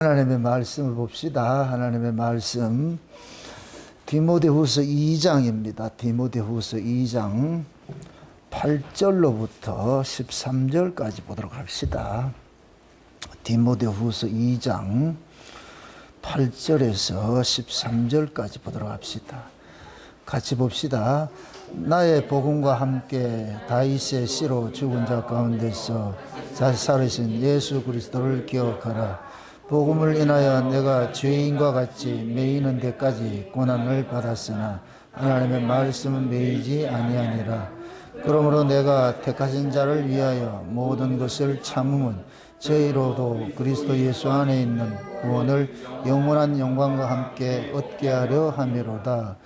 하나님의 말씀을 봅시다. 하나님의 말씀 디모데후서 2장입니다. 디모데후서 2장 8절로부터 13절까지 보도록 합시다. 디모데후서 2장 8절에서 13절까지 보도록 합시다. 같이 봅시다. 나의 복음과 함께 다윗의 씨로 죽은 자 가운데서 다시 살으신 예수 그리스도를 기억하라. 복음을 인하여 내가 죄인과 같이 매이는 데까지 고난을 받았으나 하나님의 말씀은 매이지 아니하니라. 그러므로 내가 택하신 자를 위하여 모든 것을 참음은 저희로도 그리스도 예수 안에 있는 구원을 영원한 영광과 함께 얻게 하려 함이로다.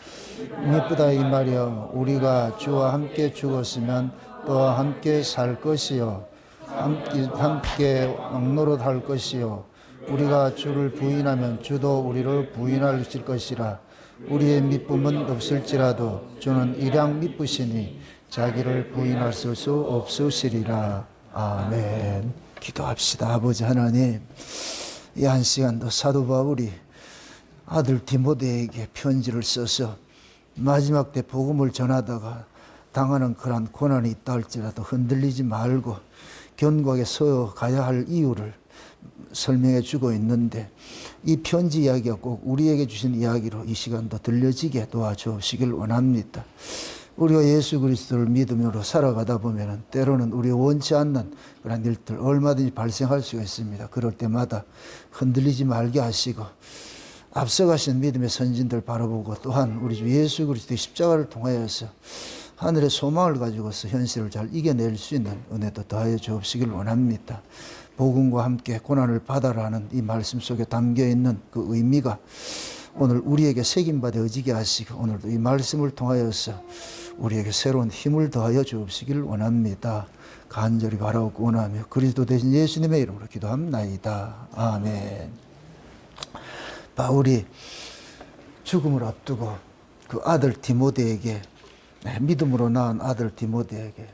미쁘다 이 말이여, 우리가 주와 함께 죽었으면 또한 함께 살 것이요 함께 왕노릇할 것이요 우리가 주를 부인하면 주도 우리를 부인하실 것이라. 우리의 미쁨은 없을지라도 주는 일양 미쁘시니 자기를 부인하실 수 없으시리라. 아멘. 기도합시다. 아버지 하나님, 이 한 시간도 사도 바울이 아들 디모데에게 편지를 써서 마지막 때 복음을 전하다가 당하는 그런 고난이 있다 할지라도 흔들리지 말고 견고하게 서 가야 할 이유를 설명해 주고 있는데, 이 편지 이야기가 꼭 우리에게 주신 이야기로 이 시간도 들려지게 도와주시길 원합니다. 우리가 예수 그리스도를 믿음으로 살아가다 보면 때로는 우리 원치 않는 그런 일들 얼마든지 발생할 수가 있습니다. 그럴 때마다 흔들리지 말게 하시고 앞서가신 믿음의 선진들 바라보고, 또한 우리 주 예수 그리스도의 십자가를 통하여서 하늘의 소망을 가지고서 현실을 잘 이겨낼 수 있는 은혜도 더하여 주옵시길 원합니다. 복음과 함께 고난을 받아라는 이 말씀 속에 담겨있는 그 의미가 오늘 우리에게 새김받아지게 하시고, 오늘도 이 말씀을 통하여서 우리에게 새로운 힘을 더하여 주옵시길 원합니다. 간절히 바라고 원하며 그리스도 대신 예수님의 이름으로 기도합나이다. 아멘. 바울이 죽음을 앞두고 그 아들 디모데에게, 믿음으로 낳은 아들 디모데에게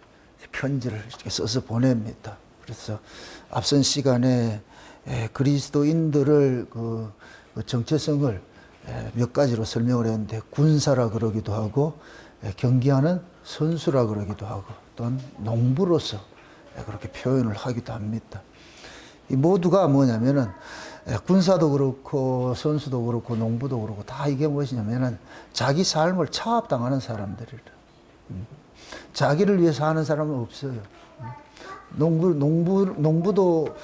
편지를 이렇게 써서 보냅니다. 그래서 앞선 시간에 그리스도인들을 그 정체성을 몇 가지로 설명을 했는데, 군사라 그러기도 하고 경기하는 선수라 그러기도 하고 또는 농부로서 그렇게 표현을 하기도 합니다. 이 모두가 뭐냐면은 군사도 그렇고 선수도 그렇고 농부도 그렇고 다 이게 무엇이냐면은 자기 삶을 차압당하는 사람들이라. 자기를 위해서 하는 사람은 없어요. 농부도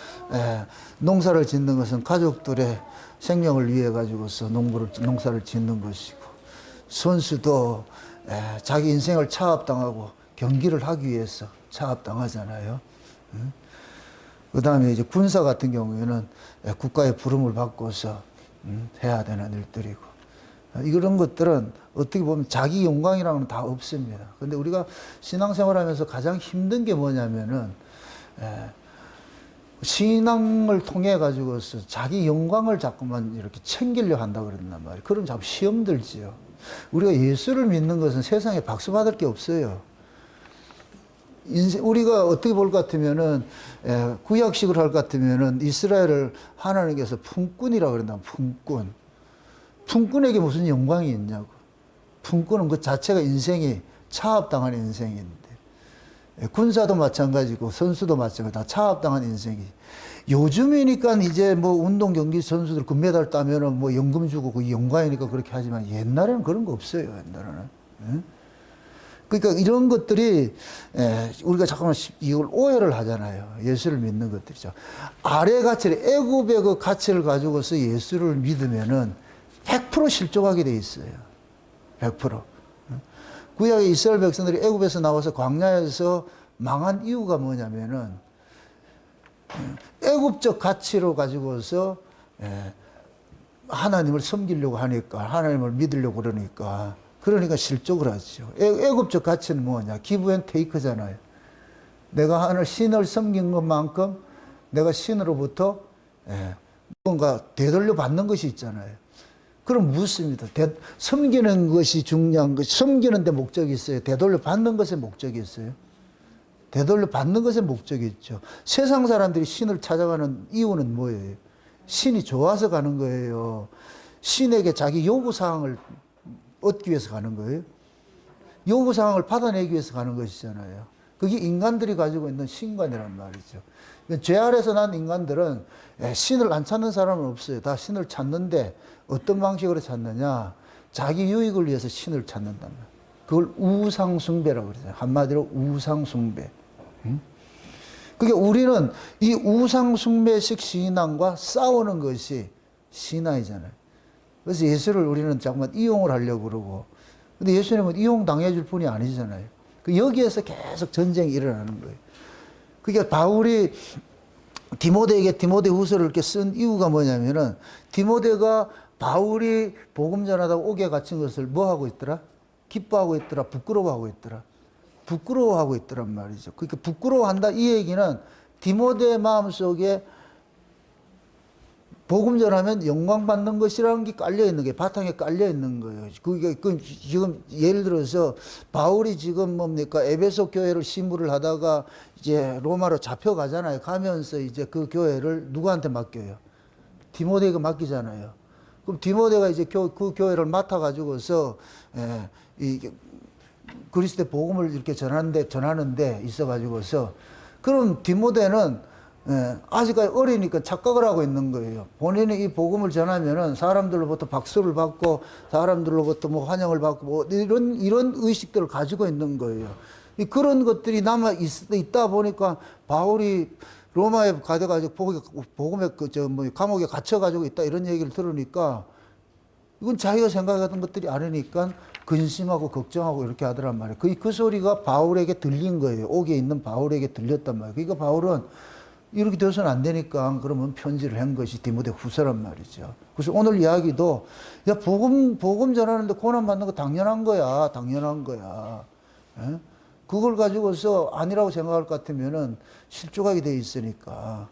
농사를 짓는 것은 가족들의 생명을 위해 가지고서 농사를 짓는 것이고, 선수도 자기 인생을 차압당하고 경기를 하기 위해서 차압당하잖아요. 그 다음에 이제 군사 같은 경우에는 국가의 부름을 받고서 해야 되는 일들이고, 이런 것들은 어떻게 보면 자기 영광이라는 건 다 없습니다. 근데 우리가 신앙생활하면서 가장 힘든 게 뭐냐면은 신앙을 통해 가지고서 자기 영광을 자꾸만 이렇게 챙기려 한다 그랬단 말이에요. 그럼 자꾸 시험 들지요. 우리가 예수를 믿는 것은 세상에 박수 받을 게 없어요. 우리가 어떻게 볼 것 같으면은, 구약식을 할 것 같으면은 이스라엘을 하나님께서 품꾼이라고 그런다. 품꾼. 품꾼에게 무슨 영광이 있냐고. 품꾼은 그 자체가 인생이 차압당한 인생인데, 군사도 마찬가지고 선수도 마찬가지고 다 차압당한 인생이. 요즘이니까 이제 뭐 운동 경기 선수들 금메달 따면은 뭐 연금 주고 그 영광이니까 그렇게 하지만 옛날에는 그런 거 없어요. 옛날에는. 그러니까 이런 것들이 우리가 잠깐만 이걸 오해를 하잖아요. 예수를 믿는 것들이죠. 아래 가치를, 애굽의 그 가치를 가지고서 예수를 믿으면은 100% 실족하게 돼 있어요. 100%. 구약의 이스라엘 백성들이 애굽에서 나와서 광야에서 망한 이유가 뭐냐면은 애굽적 가치로 가지고서 하나님을 섬기려고 하니까, 하나님을 믿으려고 그러니까 실족을 하죠. 애굽적 가치는 뭐냐? 기브 앤 테이크잖아요. 내가 하늘 신을 섬긴 것만큼 내가 신으로부터 뭔가 되돌려 받는 것이 있잖아요. 그럼 묻습니다. 섬기는 것이 중요한 것이, 섬기는 데 목적이 있어요? 되돌려 받는 것에 목적이 있어요? 되돌려 받는 것에 목적이 있죠. 세상 사람들이 신을 찾아가는 이유는 뭐예요? 신이 좋아서 가는 거예요. 신에게 자기 요구사항을 얻기 위해서 가는 거예요. 요구사항을 받아내기 위해서 가는 것이잖아요. 그게 인간들이 가지고 있는 신관이란 말이죠. 죄 아래서 난 인간들은 신을 안 찾는 사람은 없어요. 다 신을 찾는데 어떤 방식으로 찾느냐. 자기 유익을 위해서 신을 찾는단 말이에요. 그걸 우상숭배라고 그러잖아요. 한마디로 우상숭배. 그러니까 우리는 이 우상숭배식 신앙과 싸우는 것이 신앙이잖아요. 그래서 예수를 우리는 자꾸만 이용을 하려고 그러고, 근데 예수님은 이용당해줄 분이 아니잖아요. 여기에서 계속 전쟁이 일어나는 거예요. 그러니까 바울이 디모데에게 디모데후서를 이렇게 쓴 이유가 뭐냐면은, 디모데가 바울이 복음 전하다가 옥에 갇힌 것을 뭐 하고 있더라? 기뻐하고 있더라? 부끄러워하고 있더라? 부끄러워하고 있더란 말이죠. 그러니까 부끄러워한다 이 얘기는 디모데의 마음속에 복음 전하면 영광 받는 것이라는 게 깔려 있는 게 바탕에 깔려 있는 거예요. 그게 지금 예를 들어서 바울이 지금 뭡니까 에베소 교회를 시무를 하다가 이제 로마로 잡혀가잖아요. 가면서 이제 그 교회를 누구한테 맡겨요? 디모데에게 맡기잖아요. 그럼 디모데가 이제 그 교회를 맡아가지고서 이 그리스도의 복음을 이렇게 전하는데 있어가지고서 그럼 디모데는 아직까지 어리니까 착각을 하고 있는 거예요. 본인이 이 복음을 전하면은 사람들로부터 박수를 받고 사람들로부터 뭐 환영을 받고 뭐 이런 의식들을 가지고 있는 거예요. 그런 것들이 남아 있다 보니까 바울이 로마에 가져가지고 복음에 감옥에 갇혀가지고 있다 이런 얘기를 들으니까 이건 자기가 생각하던 것들이 아니니까 근심하고 걱정하고 이렇게 하더란 말이에요. 그 소리가 바울에게 들린 거예요. 옥에 있는 바울에게 들렸단 말이에요. 그러니까 바울은 이렇게 돼서는 안 되니까 그러면 편지를 한 것이 디모데 후서란 말이죠. 그래서 오늘 이야기도 야 복음 전하는데 고난 받는 거 당연한 거야. 당연한 거야. 예? 그걸 가지고서 아니라고 생각할 것 같으면은 실족하게 돼 있으니까.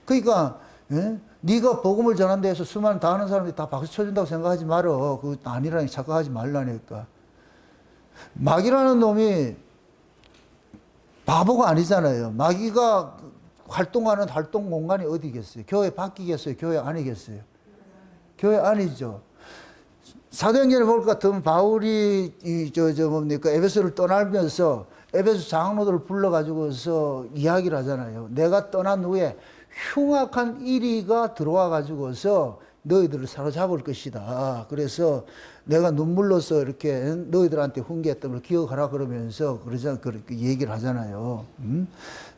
그러니까 예? 네가 복음을 전한다 해서 수많은 다 아는 사람들이 다 박수 쳐준다고 생각하지 말어. 그거 아니라니 착각하지 말라니까. 마귀라는 놈이 바보가 아니잖아요. 마귀가 활동하는 활동 공간이 어디겠어요? 교회 밖이겠어요? 교회 안이겠어요? 교회 안이죠. 사도행전을 볼 것 같으면 바울이 뭡니까 에베소를 떠나면서 에베소 장로들을 불러가지고서 이야기를 하잖아요. 내가 떠난 후에 흉악한 이리가 들어와 가지고서 너희들을 사로잡을 것이다. 그래서 내가 눈물로서 이렇게 너희들한테 훈계했던 걸 기억하라 그러면서 그렇게 얘기를 하잖아요.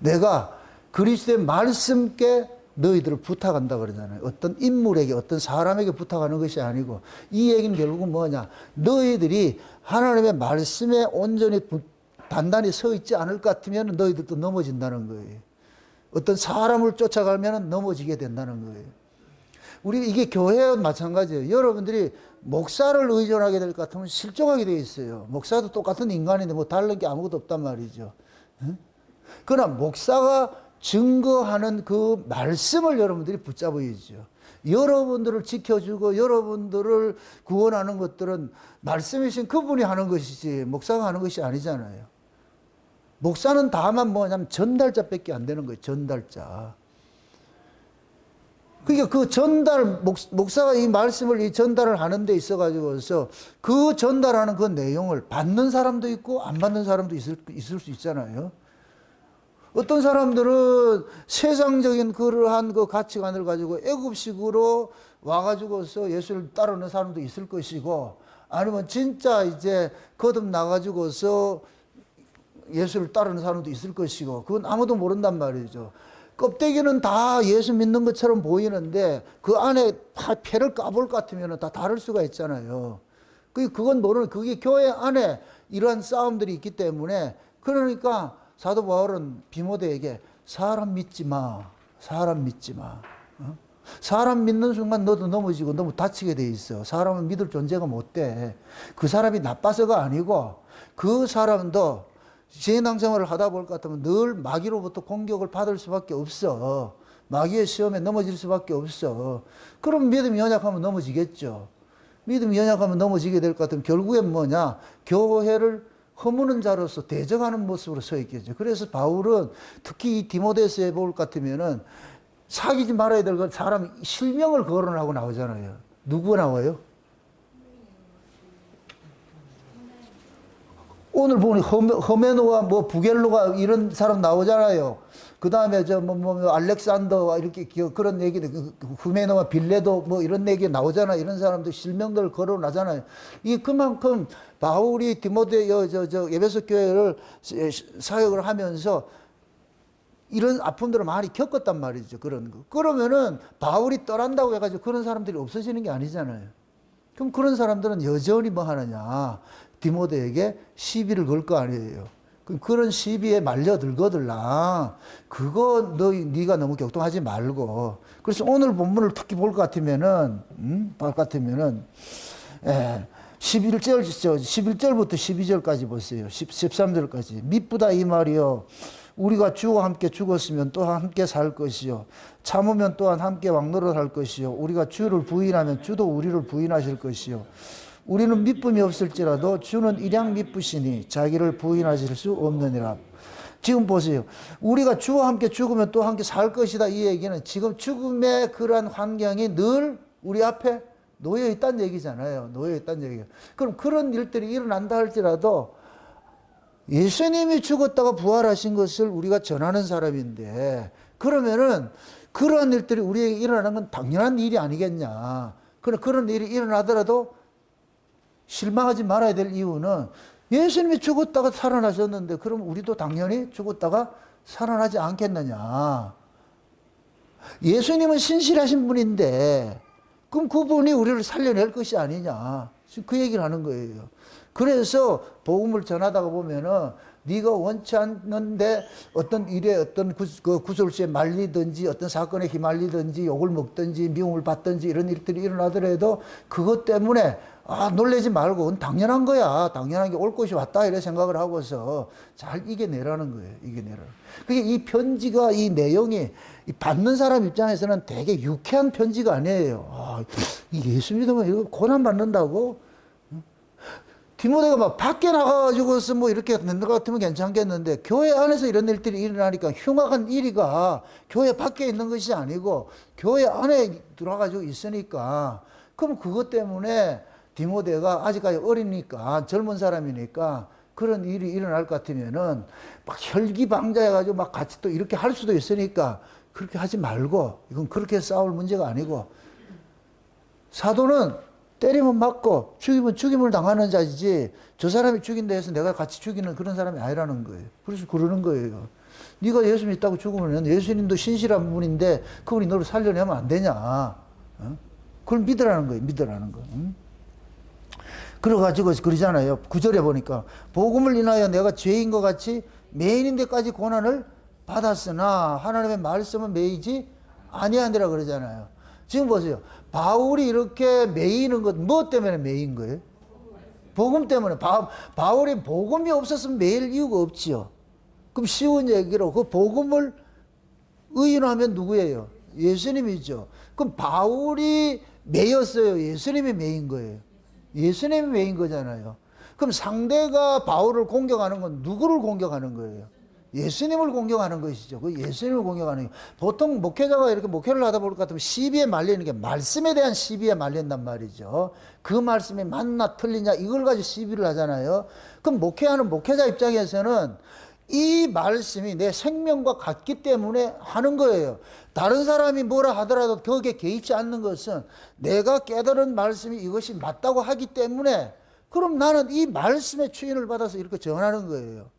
내가 그리스도의 말씀께 너희들을 부탁한다 그러잖아요. 어떤 인물에게 어떤 사람에게 부탁하는 것이 아니고 이 얘기는 결국은 뭐냐. 너희들이 하나님의 말씀에 온전히 단단히 서 있지 않을 것 같으면 너희들도 넘어진다는 거예요. 어떤 사람을 쫓아가면 넘어지게 된다는 거예요. 우리 이게 교회와 마찬가지예요. 여러분들이 목사를 의존하게 될 것 같으면 실족하게 되어 있어요. 목사도 똑같은 인간인데 뭐 다른 게 아무것도 없단 말이죠. 그러나 목사가 증거하는 그 말씀을 여러분들이 붙잡아야죠. 여러분들을 지켜주고 여러분들을 구원하는 것들은 말씀이신 그분이 하는 것이지 목사가 하는 것이 아니잖아요. 목사는 다만 뭐냐면 전달자밖에 안 되는 거예요. 전달자. 그러니까 그 목사가 이 말씀을 이 전달을 하는 데 있어가지고서 그 전달하는 그 내용을 받는 사람도 있고 안 받는 사람도 있을 수 있잖아요. 어떤 사람들은 세상적인 그러한 그 가치관을 가지고 애굽식으로 와가지고서 예수를 따르는 사람도 있을 것이고 아니면 진짜 이제 거듭나가지고서 예수를 따르는 사람도 있을 것이고 그건 아무도 모른단 말이죠. 껍데기는 다 예수 믿는 것처럼 보이는데 그 안에 패를 까볼 것 같으면 다 다를 수가 있잖아요. 그건 모르는 그게 교회 안에 이러한 싸움들이 있기 때문에 그러니까 사도 바울은 디모데에게 사람 믿지 마. 사람 믿지 마. 사람 믿는 순간 너도 넘어지고 너무 다치게 돼 있어. 사람은 믿을 존재가 못 돼. 그 사람이 나빠서가 아니고 그 사람도 신앙생활을 하다 볼 것 같으면 늘 마귀로부터 공격을 받을 수밖에 없어. 마귀의 시험에 넘어질 수밖에 없어. 그럼 믿음이 연약하면 넘어지겠죠. 믿음이 연약하면 넘어지게 될 것 같으면 결국엔 뭐냐? 교회를 허무는 자로서 대적하는 모습으로 서 있겠죠. 그래서 바울은 특히 이 디모데서에 볼 것 같으면은 사귀지 말아야 될 것 사람 실명을 거론하고 나오잖아요. 누구 나와요? 오늘 보니 허메노와 뭐 부겔로가 이런 사람 나오잖아요. 그 다음에 알렉산더 이렇게 그런 얘기, 후메노와 빌레도 뭐 이런 얘기 나오잖아. 이런 사람들 실명들 거론하잖아요. 이 그만큼 바울이 디모데 에베소 교회를 사역을 하면서 이런 아픔들을 많이 겪었단 말이죠. 그런 거. 그러면은 바울이 떠난다고 해가지고 그런 사람들이 없어지는 게 아니잖아요. 그럼 그런 사람들은 여전히 뭐 하느냐. 디모데에게 시비를 걸 거 아니에요. 그럼 그런 시비에 말려들거들라. 그거 네가 너무 격동하지 말고. 그래서 오늘 본문을 특히 볼 것 같으면은 11절부터 12절까지 보세요. 13절까지. 미쁘다 이 말이요. 우리가 주와 함께 죽었으면 또한 함께 살 것이요. 참으면 또한 함께 왕노릇할 것이요. 우리가 주를 부인하면 주도 우리를 부인하실 것이요. 우리는 미쁨이 없을지라도 주는 일양 미쁘시니 자기를 부인하실 수 없느니라. 지금 보세요. 우리가 주와 함께 죽으면 또 함께 살 것이다. 이 얘기는 지금 죽음의 그러한 환경이 늘 우리 앞에 놓여 있다는 얘기잖아요. 놓여 있다는 얘기예요. 그럼 그런 일들이 일어난다 할지라도 예수님이 죽었다가 부활하신 것을 우리가 전하는 사람인데, 그러면은 그러한 일들이 우리에게 일어나는 건 당연한 일이 아니겠냐. 그런 일이 일어나더라도 실망하지 말아야 될 이유는 예수님이 죽었다가 살아나셨는데 그럼 우리도 당연히 죽었다가 살아나지 않겠느냐. 예수님은 신실하신 분인데 그럼 그분이 우리를 살려낼 것이 아니냐. 지금 그 얘기를 하는 거예요. 그래서 복음을 전하다가 보면은 네가 원치 않는데 어떤 일에 어떤 구설수에 말리든지 어떤 사건에 휘말리든지 욕을 먹든지 미움을 받든지 이런 일들이 일어나더라도 그것 때문에 놀라지 말고 그건 당연한 거야. 당연한 게 올 것이 왔다 이런 생각을 하고서 잘 이겨내라는 거예요. 이겨내라. 그게 이 편지가 이 내용이 받는 사람 입장에서는 되게 유쾌한 편지가 아니에요. 이 예수 믿으면 이거 고난 받는다고? 디모데가 막 밖에 나가가지고서 뭐 이렇게 된것 같으면 괜찮겠는데 교회 안에서 이런 일들이 일어나니까 흉악한 일이가 교회 밖에 있는 것이 아니고 교회 안에 들어가지고 있으니까 그럼 그것 때문에 디모데가 아직까지 어리니까 젊은 사람이니까 그런 일이 일어날 것 같으면은 막 혈기방자해가지고 막 같이 또 이렇게 할 수도 있으니까 그렇게 하지 말고 이건 그렇게 싸울 문제가 아니고 사도는 때리면 맞고 죽이면 죽임을 당하는 자이지 저 사람이 죽인다 해서 내가 같이 죽이는 그런 사람이 아니라는 거예요. 그래서 그러는 거예요. 네가 예수 믿다고 죽으면 예수님도 신실한 분인데 그분이 너를 살려내면 안 되냐. 그걸 믿으라는 거예요. 믿으라는 거. 그래가지고 그러잖아요. 9절에 보니까 복음을 인하여 내가 죄인 것 같이 매인인데까지 고난을 받았으나 하나님의 말씀은 매이지 아니하니라 그러잖아요. 지금 보세요. 바울이 이렇게 매이는 것, 뭐 때문에 매인 거예요? 복음 때문에. 바울이 복음이 없었으면 매일 이유가 없지요. 그럼 쉬운 얘기로 그 복음을 의인하면 누구예요? 예수님이죠. 그럼 바울이 매였어요? 예수님이 매인 거예요? 예수님이 매인 거잖아요. 그럼 상대가 바울을 공격하는 건 누구를 공격하는 거예요? 예수님을 공격하는 것이죠. 그 예수님을 공격하는 거. 보통 목회자가 이렇게 목회를 하다 볼 것 같으면 시비에 말리는 게 말씀에 대한 시비에 말린단 말이죠. 그 말씀이 맞나 틀리냐 이걸 가지고 시비를 하잖아요. 그럼 목회하는 목회자 입장에서는 이 말씀이 내 생명과 같기 때문에 하는 거예요. 다른 사람이 뭐라 하더라도 거기에 개의치 않는 것은 내가 깨달은 말씀이 이것이 맞다고 하기 때문에 그럼 나는 이 말씀의 추인을 받아서 이렇게 전하는 거예요.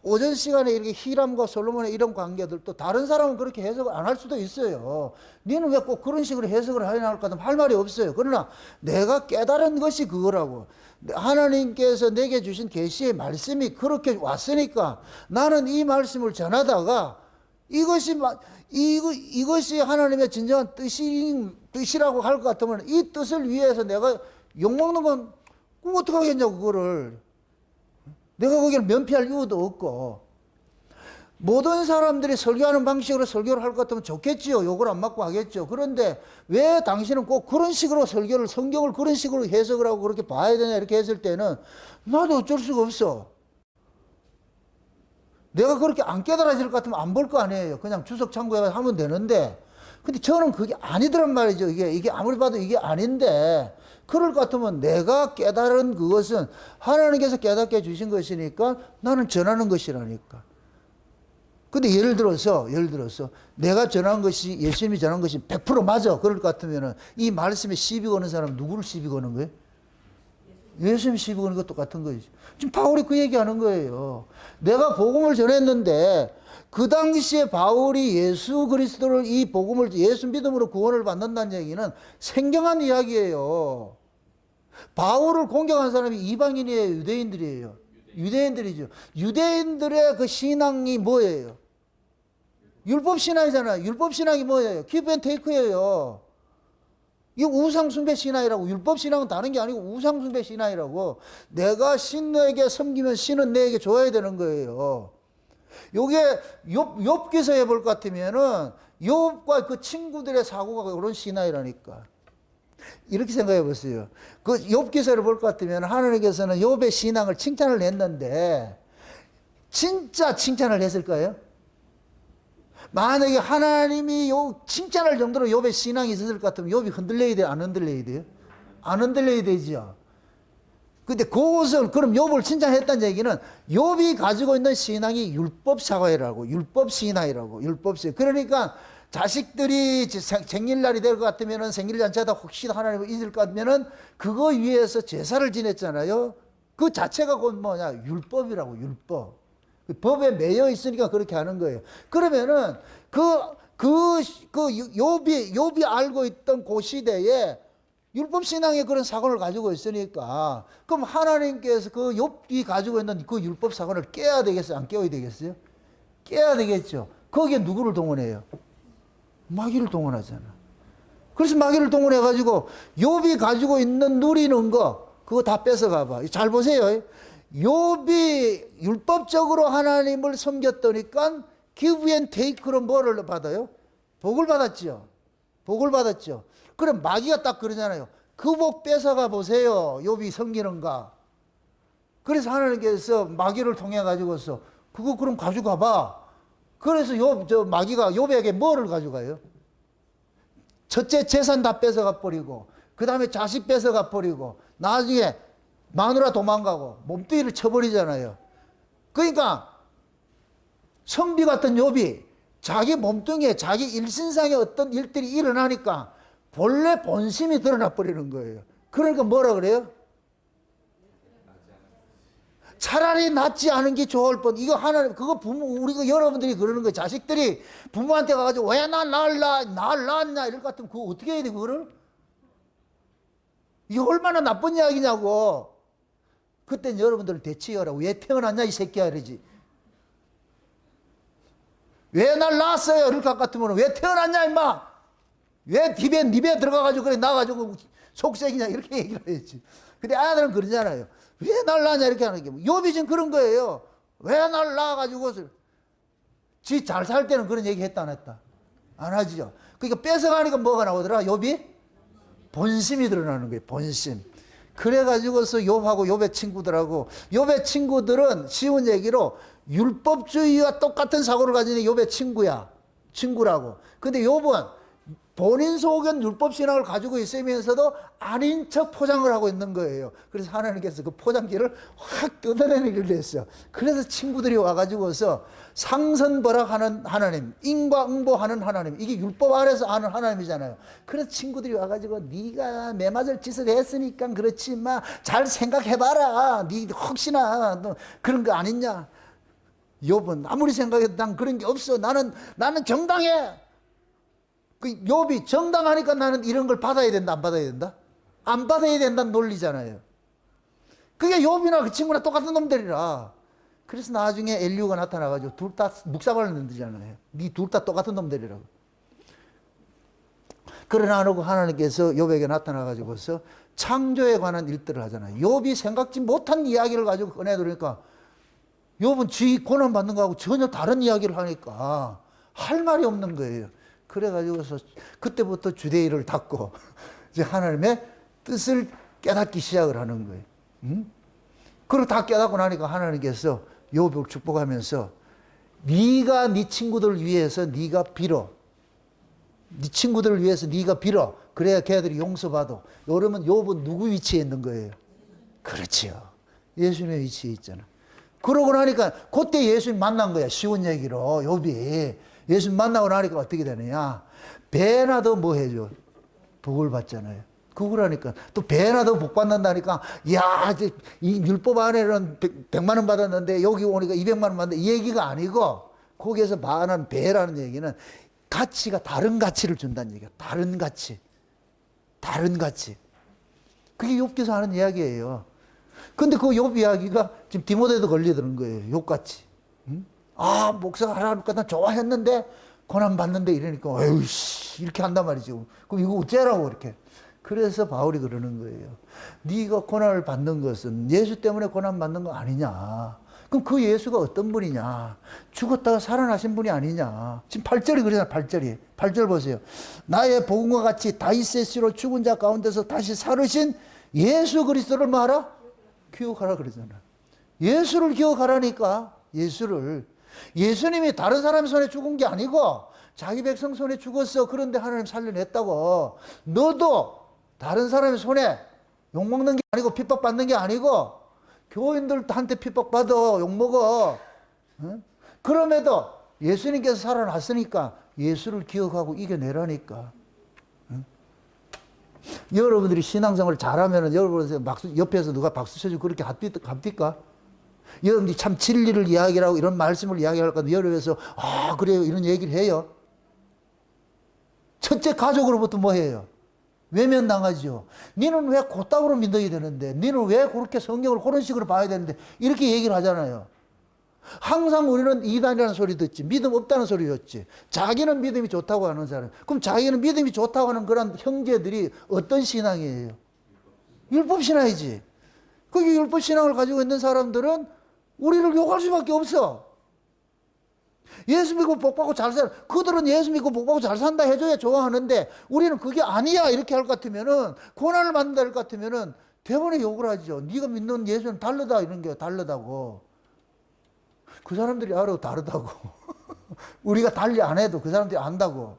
오전 시간에 이렇게 히람과 솔로몬의 이런 관계들도 다른 사람은 그렇게 해석을 안 할 수도 있어요. 너는 왜 꼭 그런 식으로 해석을 하냐 할 것 같으면 할 말이 없어요. 그러나 내가 깨달은 것이 그거라고. 하나님께서 내게 주신 계시의 말씀이 그렇게 왔으니까 나는 이 말씀을 전하다가 이것이 하나님의 진정한 뜻이라고 할 것 같으면 이 뜻을 위해서 내가 욕먹는 건 그럼 어떡하겠냐고 그거를. 내가 거기를 면피할 이유도 없고 모든 사람들이 설교하는 방식으로 설교를 할 것 같으면 좋겠지요. 욕을 안 맞고 하겠죠. 그런데 왜 당신은 꼭 그런 식으로 설교를 성경을 그런 식으로 해석을 하고 그렇게 봐야 되냐 이렇게 했을 때는 나도 어쩔 수가 없어. 내가 그렇게 안 깨달아질 것 같으면 안 볼 거 아니에요. 그냥 주석 참고해 하면 되는데 근데 저는 그게 아니더란 말이죠. 이게 아무리 봐도 이게 아닌데, 그럴 것 같으면 내가 깨달은 그것은 하나님께서 깨닫게 해주신 것이니까 나는 전하는 것이라니까. 근데 예를 들어서 내가 전한 것이, 예수님이 전한 것이 100% 맞아. 그럴 것 같으면은 이 말씀에 시비 거는 사람은 누구를 시비 거는 거예요? 예수님 시비 거는 것 똑같은 거지. 지금 바울이 그 얘기하는 거예요. 내가 복음을 전했는데 그 당시에 바울이 예수 그리스도를, 이 복음을, 예수 믿음으로 구원을 받는다는 얘기는 생경한 이야기예요. 바울을 공격한 사람이 이방인이에요, 유대인들이에요? 유대인들이죠. 유대인들의 그 신앙이 뭐예요? 율법 신앙이잖아요. 율법 신앙이 뭐예요? 기브 앤 테이크예요. 이거 우상숭배 신앙이라고. 율법 신앙은 다른 게 아니고 우상숭배 신앙이라고. 내가 신에게 섬기면 신은 내게 줘야 되는 거예요. 요게 욥기서 해볼 것 같으면은 욥과 그 친구들의 사고가 그런 신앙이라니까. 이렇게 생각해 보세요. 그 욥기서를 볼 것 같으면 하나님께서는 욥의 신앙을 칭찬을 했는데 진짜 칭찬을 했을까요? 만약에 하나님이 칭찬할 정도로 욥의 신앙이 있었을 것 같으면 욥이 흔들려야 돼요? 안 흔들려야 돼요? 안 흔들려야 되죠. 근데 그것은, 그럼 욥을 칭찬했다는 얘기는 욥이 가지고 있는 신앙이 율법 사회라고, 율법 신앙이라고, 율법 신앙. 그러니까 자식들이 생일날이 될 것 같으면은 생일잔치하다 혹시 하나님을 잊을 것 같으면은 그거 위해서 제사를 지냈잖아요. 그 자체가 곧 뭐냐? 율법이라고, 율법. 그 법에 매여 있으니까 그렇게 하는 거예요. 그러면은 욥이 알고 있던 그 시대에 율법신앙의 그런 사고를 가지고 있으니까, 그럼 하나님께서 그 욥이 가지고 있는 그 율법 사고를 깨야 되겠어요? 안 깨야 되겠어요? 깨야 되겠죠. 거기에 누구를 동원해요? 마귀를 동원하잖아. 그래서 마귀를 동원해가지고 욥이 가지고 있는 누리는 거, 그거 다 뺏어가 봐. 잘 보세요. 욥이 율법적으로 하나님을 섬겼더니까 give and take로 뭐를 받아요? 복을 받았죠. 복을 받았죠. 그럼 마귀가 딱 그러잖아요. 그 복 뺏어가 보세요. 욥이 섬기는가. 그래서 하나님께서 마귀를 통해 가지고서 그거 그럼 가져가 봐. 그래서 마귀가 욥에게 뭐를 가져가요? 첫째 재산 다 뺏어가 버리고, 그 다음에 자식 뺏어가 버리고, 나중에 마누라 도망가고 몸뚱이를 쳐버리잖아요. 그러니까 선비 같은 욥이 자기 몸뚱이에, 자기 일신상에 어떤 일들이 일어나니까 본래 본심이 드러나 버리는 거예요. 그러니까 뭐라 그래요? 차라리 낫지 않은 게 좋을 뻔. 이거 하나님, 그거 우리가 여러분들이 그러는 거예요. 자식들이 부모한테 가가지고 왜 날 낳았냐 이럴 것 같으면 그거 어떻게 해야 돼, 그거를? 이게 얼마나 나쁜 이야기냐고. 그땐 여러분들 대치하라고. 왜 태어났냐 이 새끼야 이러지. 왜 날 낳았어요 이럴 것 같으면 왜 태어났냐 임마. 왜 네 배 들어가가지고 그래 나가지고 속색이냐 이렇게 얘기를 해야지. 근데 아들은 그러잖아요. 왜 날 낳았냐 이렇게 하는 게. 욥이 지금 그런 거예요. 왜 날 낳아가지고 지 잘 살 때는 그런 얘기 했다 안 했다? 안 하지요. 그러니까 뺏어가니까 뭐가 나오더라? 욥이 본심이 드러나는 거예요. 본심. 그래가지고서 욥하고 욥의 친구들하고, 욥의 친구들은 쉬운 얘기로 율법주의와 똑같은 사고를 가진 욥의 친구라고. 근데 욥은 본인 속은 율법신앙을 가지고 있으면서도 아닌 척 포장을 하고 있는 거예요. 그래서 하나님께서 그 포장지를 확 뜯어내기를 했어요. 그래서 친구들이 와가지고서 상선벌악하는 하나님, 인과응보하는 하나님, 이게 율법 아래서 하는 하나님이잖아요. 그래서 친구들이 와가지고 네가 매맞을 짓을 했으니까 그렇지 마, 잘 생각해봐라. 네 혹시나 너 그런 거 아니냐. 욥은 아무리 생각해도 난 그런 게 없어. 나는 정당해. 그 욥이 정당하니까 나는 이런 걸 받아야 된다, 안 받아야 된다? 안 받아야 된다는 논리잖아요. 그게 욥이나 그 친구나 똑같은 놈들이라. 그래서 나중에 엘리후가 나타나가지고 둘 다 묵사발을 넣는다잖아요. 네 둘 다 똑같은 놈들이라고. 그러나 하나님께서 욥에게 나타나가지고서 창조에 관한 일들을 하잖아요. 욥이 생각지 못한 이야기를 가지고 꺼내들으니까 욥은 지 고난받는 거하고 전혀 다른 이야기를 하니까 할 말이 없는 거예요. 그래가지고서 그때부터 주대의를 닫고 이제 하나님의 뜻을 깨닫기 시작을 하는 거예요. 그리고 다 깨닫고 나니까 하나님께서 욥을 축복하면서 네가 네 친구들을 위해서 네가 빌어. 네 친구들을 위해서 네가 빌어. 그래야 걔들이 용서받아. 이러면 욥은 누구 위치에 있는 거예요? 그렇지요. 예수님의 위치에 있잖아. 그러고 나니까 그때 예수님 만난 거야. 쉬운 얘기로 욥이. 예수님 만나고 나니까 어떻게 되느냐. 배나 더 뭐 해줘? 복을 받잖아요. 그거라니까. 또 배나 더 복 받는다니까. 야, 이 율법 안에는 100만 원 받았는데 여기 오니까 200만 원 받는다. 이 얘기가 아니고 거기에서 말하는 배라는 얘기는 가치가 다른 가치를 준다는 얘기야. 다른 가치. 다른 가치. 그게 욥기서 하는 이야기예요. 근데 그 욥 이야기가 지금 디모데도 걸리더는 거예요. 욥같이. 응? 아, 목사가 하라니까 난 좋아했는데 고난 받는데 이러니까 에이씨 이렇게 한단 말이죠. 그럼 이거 어째라고 이렇게. 그래서 바울이 그러는 거예요. 네가 고난을 받는 것은 예수 때문에 고난 받는 거 아니냐. 그럼 그 예수가 어떤 분이냐. 죽었다가 살아나신 분이 아니냐. 지금 8절이 그러잖아. 8절이. 8절 보세요. 나의 복음과 같이 다윗의 씨로 죽은 자 가운데서 다시 살으신 예수 그리스도를 뭐하라? 기억하라 그러잖아. 예수를 기억하라니까. 예수를. 예수님이 다른 사람 손에 죽은 게 아니고 자기 백성 손에 죽었어. 그런데 하나님 살려냈다고. 너도 다른 사람의 손에 욕먹는 게 아니고 핍박받는 게 아니고 교인들한테 핍박받아 욕먹어. 응? 그럼에도 예수님께서 살아났으니까 예수를 기억하고 이겨내라니까. 응? 여러분들이 신앙생활을 잘하면 여러분 옆에서 누가 박수 쳐주고 그렇게 합니까? 여러분들이 참 진리를 이야기하고 이런 말씀을 이야기할 건데 여러분에서 아 그래요 이런 얘기를 해요. 첫째 가족으로부터 뭐 해요? 외면당하죠. 니는 왜 그따구로 믿어야 되는데 니는 왜 그렇게 성경을 그런 식으로 봐야 되는데 이렇게 얘기를 하잖아요. 항상 우리는 이단이라는 소리 듣지 믿음 없다는 소리 듣지. 자기는 믿음이 좋다고 하는 사람. 그럼 자기는 믿음이 좋다고 하는 그런 형제들이 어떤 신앙이에요? 율법신앙이지. 그 율법신앙을 가지고 있는 사람들은 우리를 욕할 수밖에 없어. 예수 믿고 복 받고 잘 살아. 그들은 예수 믿고 복 받고 잘 산다 해줘야 좋아하는데 우리는 그게 아니야 이렇게 할 것 같으면은 고난을 받는다 할 것 같으면은 대번에 욕을 하죠. 네가 믿는 예수는 다르다 이런 게 다르다고. 그 사람들이 알아도 다르다고. 우리가 달리 안 해도 그 사람들이 안다고.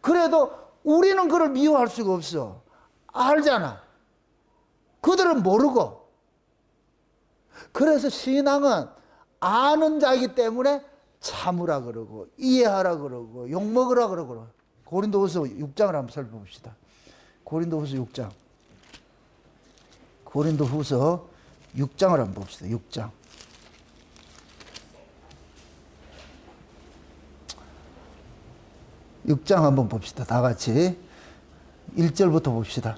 그래도 우리는 그걸 미워할 수가 없어. 알잖아. 그들은 모르고. 그래서 신앙은 아는 자이기 때문에 참으라 그러고 이해하라 그러고 욕먹으라 그러고. 고린도후서 6장을 한번 살펴봅시다. 고린도후서 6장. 고린도후서 6장을 한번 봅시다. 6장. 6장 한번 봅시다. 다 같이 1절부터 봅시다.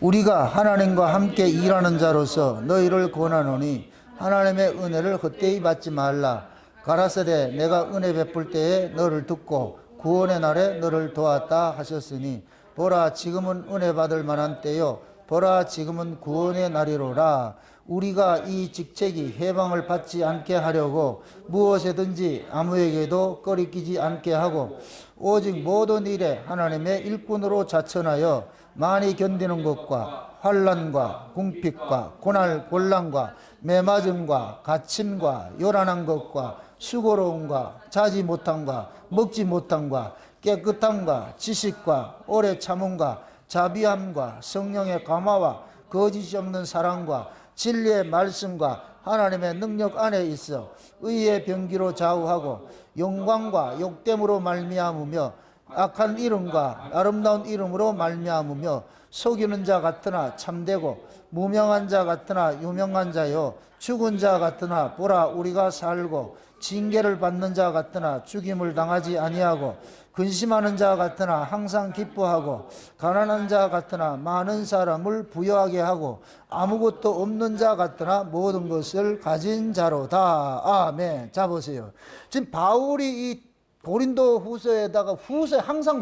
우리가 하나님과 함께 일하는 자로서 너희를 권하노니 하나님의 은혜를 헛되이 받지 말라. 가라사대 내가 은혜 베풀 때에 너를 듣고 구원의 날에 너를 도왔다 하셨으니 보라 지금은 은혜 받을 만한 때요 보라 지금은 구원의 날이로라. 우리가 이 직책이 해방을 받지 않게 하려고 무엇에든지 아무에게도 꺼리끼지 않게 하고 오직 모든 일에 하나님의 일꾼으로 자천하여 많이 견디는 것과 환난과 궁핍과 고날 곤란과 매맞음과 갇힘과 요란한 것과 수고로움과 자지 못함과 먹지 못함과 깨끗함과 지식과 오래 참음과 자비함과 성령의 감화와 거짓이 없는 사랑과 진리의 말씀과 하나님의 능력 안에 있어 의의 병기로 좌우하고 영광과 욕됨으로 말미암으며 악한 이름과 아름다운 이름으로 말미암으며 속이는 자 같으나 참되고 무명한 자 같으나 유명한 자요 죽은 자 같으나 보라 우리가 살고 징계를 받는 자 같으나 죽임을 당하지 아니하고 근심하는 자 같으나 항상 기뻐하고 가난한 자 같으나 많은 사람을 부유하게 하고 아무것도 없는 자 같으나 모든 것을 가진 자로다. 아멘. 자 보세요. 지금 바울이 이 고린도 후서에다가 항상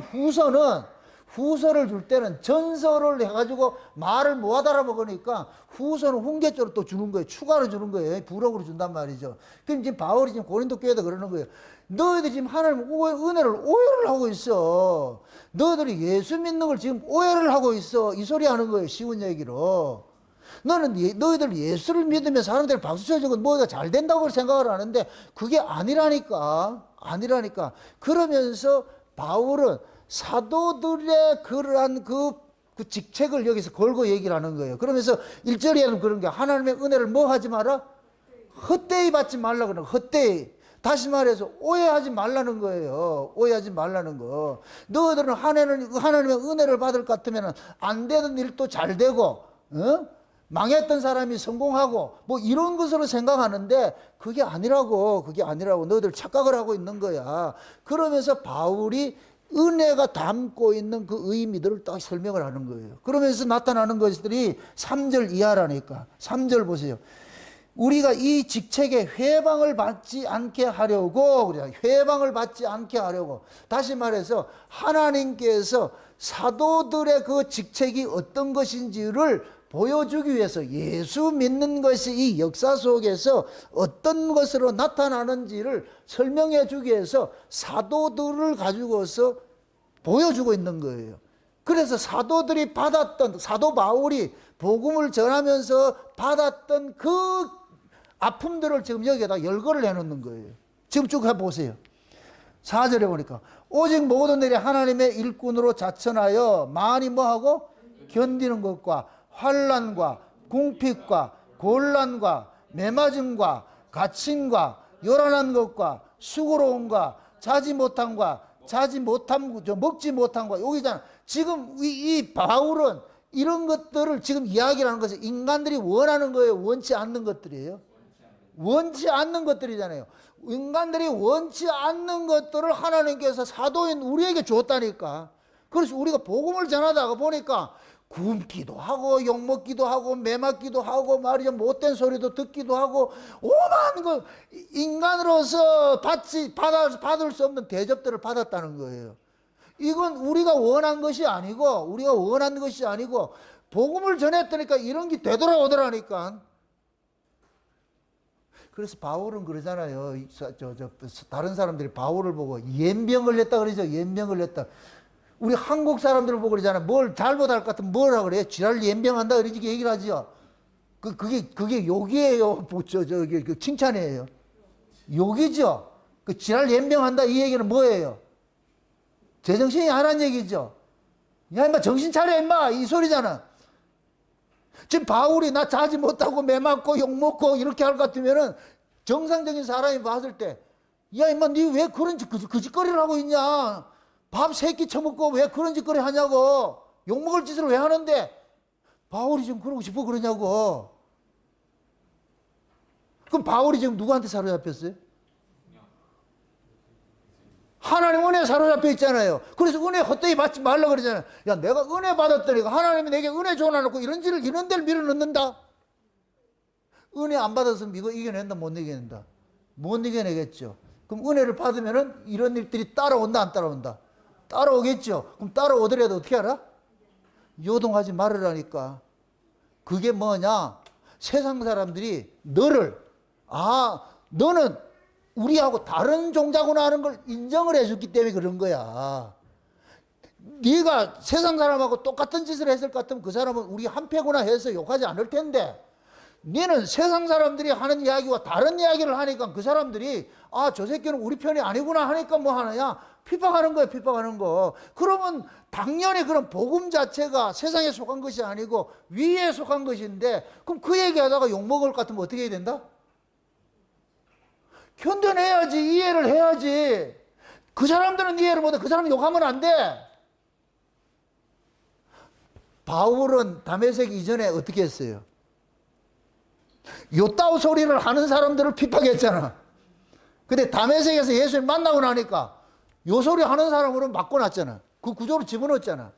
후서를 줄 때는 전서를 해가지고 말을 못 알아먹으니까 후서는 훈계조로 또 주는 거예요. 추가로 주는 거예요. 부록으로 준단 말이죠. 그럼 지금 바울이 지금 고린도 교회에다 그러는 거예요. 너희들이 지금 하나님 은혜를 오해를 하고 있어. 너희들이 예수 믿는 걸 지금 오해를 하고 있어. 이 소리 하는 거예요. 쉬운 얘기로. 너희들 예수를 믿으면 사람들이 박수 쳐주고 뭐가 잘 된다고 생각을 하는데 그게 아니라니까. 그러면서 바울은 사도들의 그러한 그 직책을 여기서 걸고 얘기를 하는 거예요. 그러면서 1절에는 그런 게 하나님의 은혜를 뭐 하지 마라? 헛되이 받지 말라 그러는 거예요. 헛되이. 다시 말해서 오해하지 말라는 거예요. 오해하지 말라는 거. 너희들은 하나님의 은혜를 받을 것 같으면 안 되는 일도 잘 되고, 망했던 사람이 성공하고, 뭐 이런 것으로 생각하는데, 그게 아니라고. 너희들 착각을 하고 있는 거야. 그러면서 바울이 은혜가 담고 있는 그 의미들을 딱 설명을 하는 거예요. 그러면서 나타나는 것들이 3절 이하라니까. 3절 보세요. 우리가 이 직책에 회방을 받지 않게 하려고, 회방을 받지 않게 하려고. 다시 말해서 하나님께서 사도들의 그 직책이 어떤 것인지를 보여주기 위해서, 예수 믿는 것이 이 역사 속에서 어떤 것으로 나타나는지를 설명해 주기 위해서 사도들을 가지고서 보여주고 있는 거예요. 그래서 사도들이 받았던, 사도 바울이 복음을 전하면서 받았던 그 아픔들을 지금 여기에다 열거를 해놓는 거예요. 지금 쭉 해보세요. 4절에 보니까 오직 모든 일이 하나님의 일꾼으로 자천하여 많이 뭐하고 견디는 것과 환난과 궁핍과 곤란과 매맞음과 갇힘과 요란한 것과 수고로움과 자지 못함과 먹지 못함과 여기잖아. 지금 이 바울은 이런 것들을 지금 이야기를 하는 것은 인간들이 원하는 거예요, 원치 않는 것들이에요? 원치 않는 것들이잖아요. 인간들이 원치 않는 것들을 하나님께서 사도인 우리에게 줬다니까. 그래서 우리가 복음을 전하다가 보니까 굶기도 하고 욕먹기도 하고 매맞기도 하고 말이죠, 못된 소리도 듣기도 하고 오만 그 인간으로서 받을 수 없는 대접들을 받았다는 거예요. 이건 우리가 원한 것이 아니고 복음을 전했다니까 이런 게 되돌아오더라니까. 그래서 바울은 그러잖아요. 다른 사람들이 바울을 보고 연병을 했다 그러죠. 연병을 했다. 우리 한국 사람들을 보고 그러잖아요. 뭘 잘못할 것 같으면 뭐라 그래요? 지랄 연병한다 그러지 얘기를 하죠. 그게 욕이에요. 그 칭찬이에요. 욕이죠. 그 지랄 연병한다 이 얘기는 뭐예요? 제정신이 하라는 얘기죠. 야 임마 정신 차려 임마 이 소리잖아. 지금 바울이 나 자지 못하고 매맞고 욕먹고 이렇게 할 것 같으면은 정상적인 사람이 봤을 때 야 임마 니 왜 그런 짓거리를 하고 있냐. 밥 3끼 처먹고 왜 그런 짓거리 하냐고. 욕먹을 짓을 왜 하는데 바울이 지금 그러고 싶어 그러냐고. 그럼 바울이 지금 누구한테 사로잡혔어요? 하나님 은혜에 사로잡혀 있잖아요. 그래서 은혜 헛되이 받지 말라 그러잖아요. 야 내가 은혜 받았더니까 하나님이 내게 은혜 줘놔놓고 이런 데를 밀어넣는다. 은혜 안 받았으면 이거 이겨낸다 못 이겨낸다. 못 이겨내겠죠. 그럼 은혜를 받으면은 이런 일들이 따라온다 안 따라온다? 따라오겠죠. 그럼 따라오더라도 어떻게 알아? 요동하지 말으라니까. 그게 뭐냐? 세상 사람들이 너는 우리하고 다른 종자구나 하는 걸 인정을 해줬기 때문에 그런 거야. 네가 세상 사람하고 똑같은 짓을 했을 것 같으면 그 사람은 우리 한패구나 해서 욕하지 않을 텐데 너는 세상 사람들이 하는 이야기와 다른 이야기를 하니까 그 사람들이 저 새끼는 우리 편이 아니구나 하니까 뭐 하느냐? 핍박하는 거예요. 핍박하는 거. 그러면 당연히 그런 복음 자체가 세상에 속한 것이 아니고 위에 속한 것인데 그럼 그 얘기하다가 욕먹을 것 같으면 어떻게 해야 된다? 견뎌내야지. 이해를 해야지. 그 사람들은 이해를 못해. 그 사람은 욕하면 안 돼. 바울은 다메섹 이전에 어떻게 했어요? 요따오 소리를 하는 사람들을 핍박했잖아. 근데 다메섹에서 예수님 만나고 나니까 요 소리 하는 사람으로 바꿔놨잖아. 그 구조로 집어넣었잖아.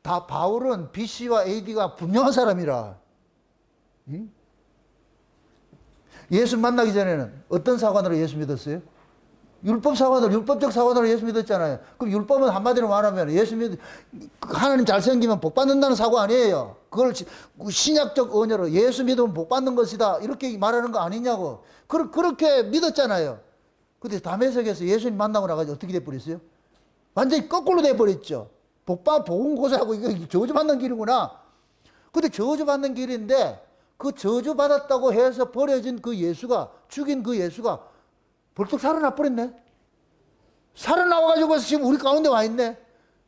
바울은 BC와 AD가 분명한 사람이라. 응? 예수 만나기 전에는 어떤 사관으로 예수 믿었어요? 율법적 사관으로 예수 믿었잖아요. 그럼 율법은 한마디로 말하면 하나님 잘생기면 복 받는다는 사고 아니에요. 그걸 신약적 언어로 예수 믿으면 복 받는 것이다. 이렇게 말하는 거 아니냐고. 그렇게 믿었잖아요. 근데 다메섹에서 예수님 만나고 나가지고 어떻게 돼버렸어요? 완전히 거꾸로 돼버렸죠. 복음 고사하고 이거 저주받는 길이구나. 근데 저주받는 길인데 그 저주받았다고 해서 버려진 그 예수가, 죽인 그 예수가 벌떡 살아나 버렸네. 살아나와가지고 지금 우리 가운데 와 있네.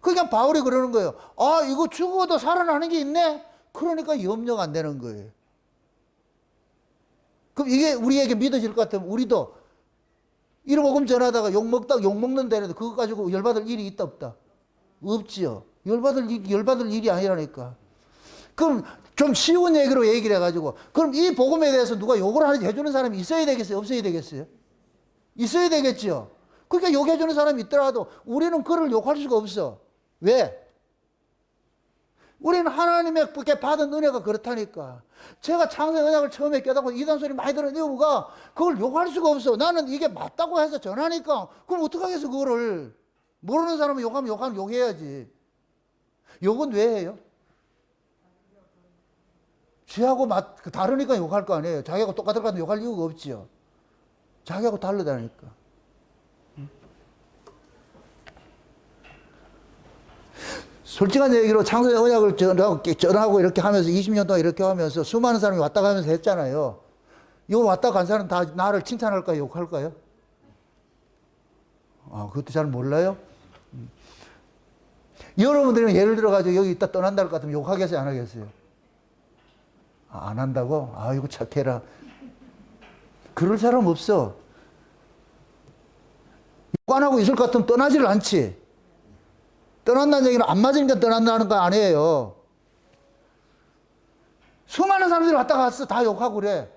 그러니까 바울이 그러는 거예요. 아, 이거 죽어도 살아나는 게 있네? 그러니까 염려가 안 되는 거예요. 그럼 이게 우리에게 믿어질 것 같으면 우리도 이름 복음 전하다가 욕먹는 데라도 그거 가지고 열받을 일이 있다 없다? 없지요. 열받을 일이 아니라니까. 그럼 좀 쉬운 얘기를 해가지고, 그럼 이 복음에 대해서 누가 욕을 해주는 사람이 있어야 되겠어요? 없어야 되겠어요? 있어야 되겠죠. 그러니까 욕해주는 사람이 있더라도 우리는 그를 욕할 수가 없어. 왜? 우리는 하나님에게 받은 은혜가 그렇다니까. 제가 창세 언약을 처음에 깨닫고 이단 소리 많이 들은 이유가 그걸 욕할 수가 없어. 나는 이게 맞다고 해서 전하니까. 그럼 어떡하겠어, 그거를. 모르는 사람은 욕하면 욕해야지. 욕은 왜 해요? 지하고 다르니까 욕할 거 아니에요. 자기하고 똑같을 것 같으면 욕할 이유가 없지요. 자기하고 다르다니까. 솔직한 얘기로 창세 언약을 전하고 이렇게 하면서 20년 동안 이렇게 하면서 수많은 사람이 왔다 가면서 했잖아요. 이거 왔다 간 사람 다 나를 칭찬할까요? 욕할까요? 아, 그것도 잘 몰라요? 여러분들은 예를 들어가지고 여기 있다 떠난다 할 것 같으면 욕하겠어요? 안 하겠어요? 아, 안 한다고? 아이고 착해라. 그럴 사람 없어. 욕 안 하고 있을 것 같으면 떠나지를 않지. 떠난다는 얘기는 안 맞으니까 떠난다는 거 아니에요. 수많은 사람들이 왔다 갔어. 다 욕하고 그래.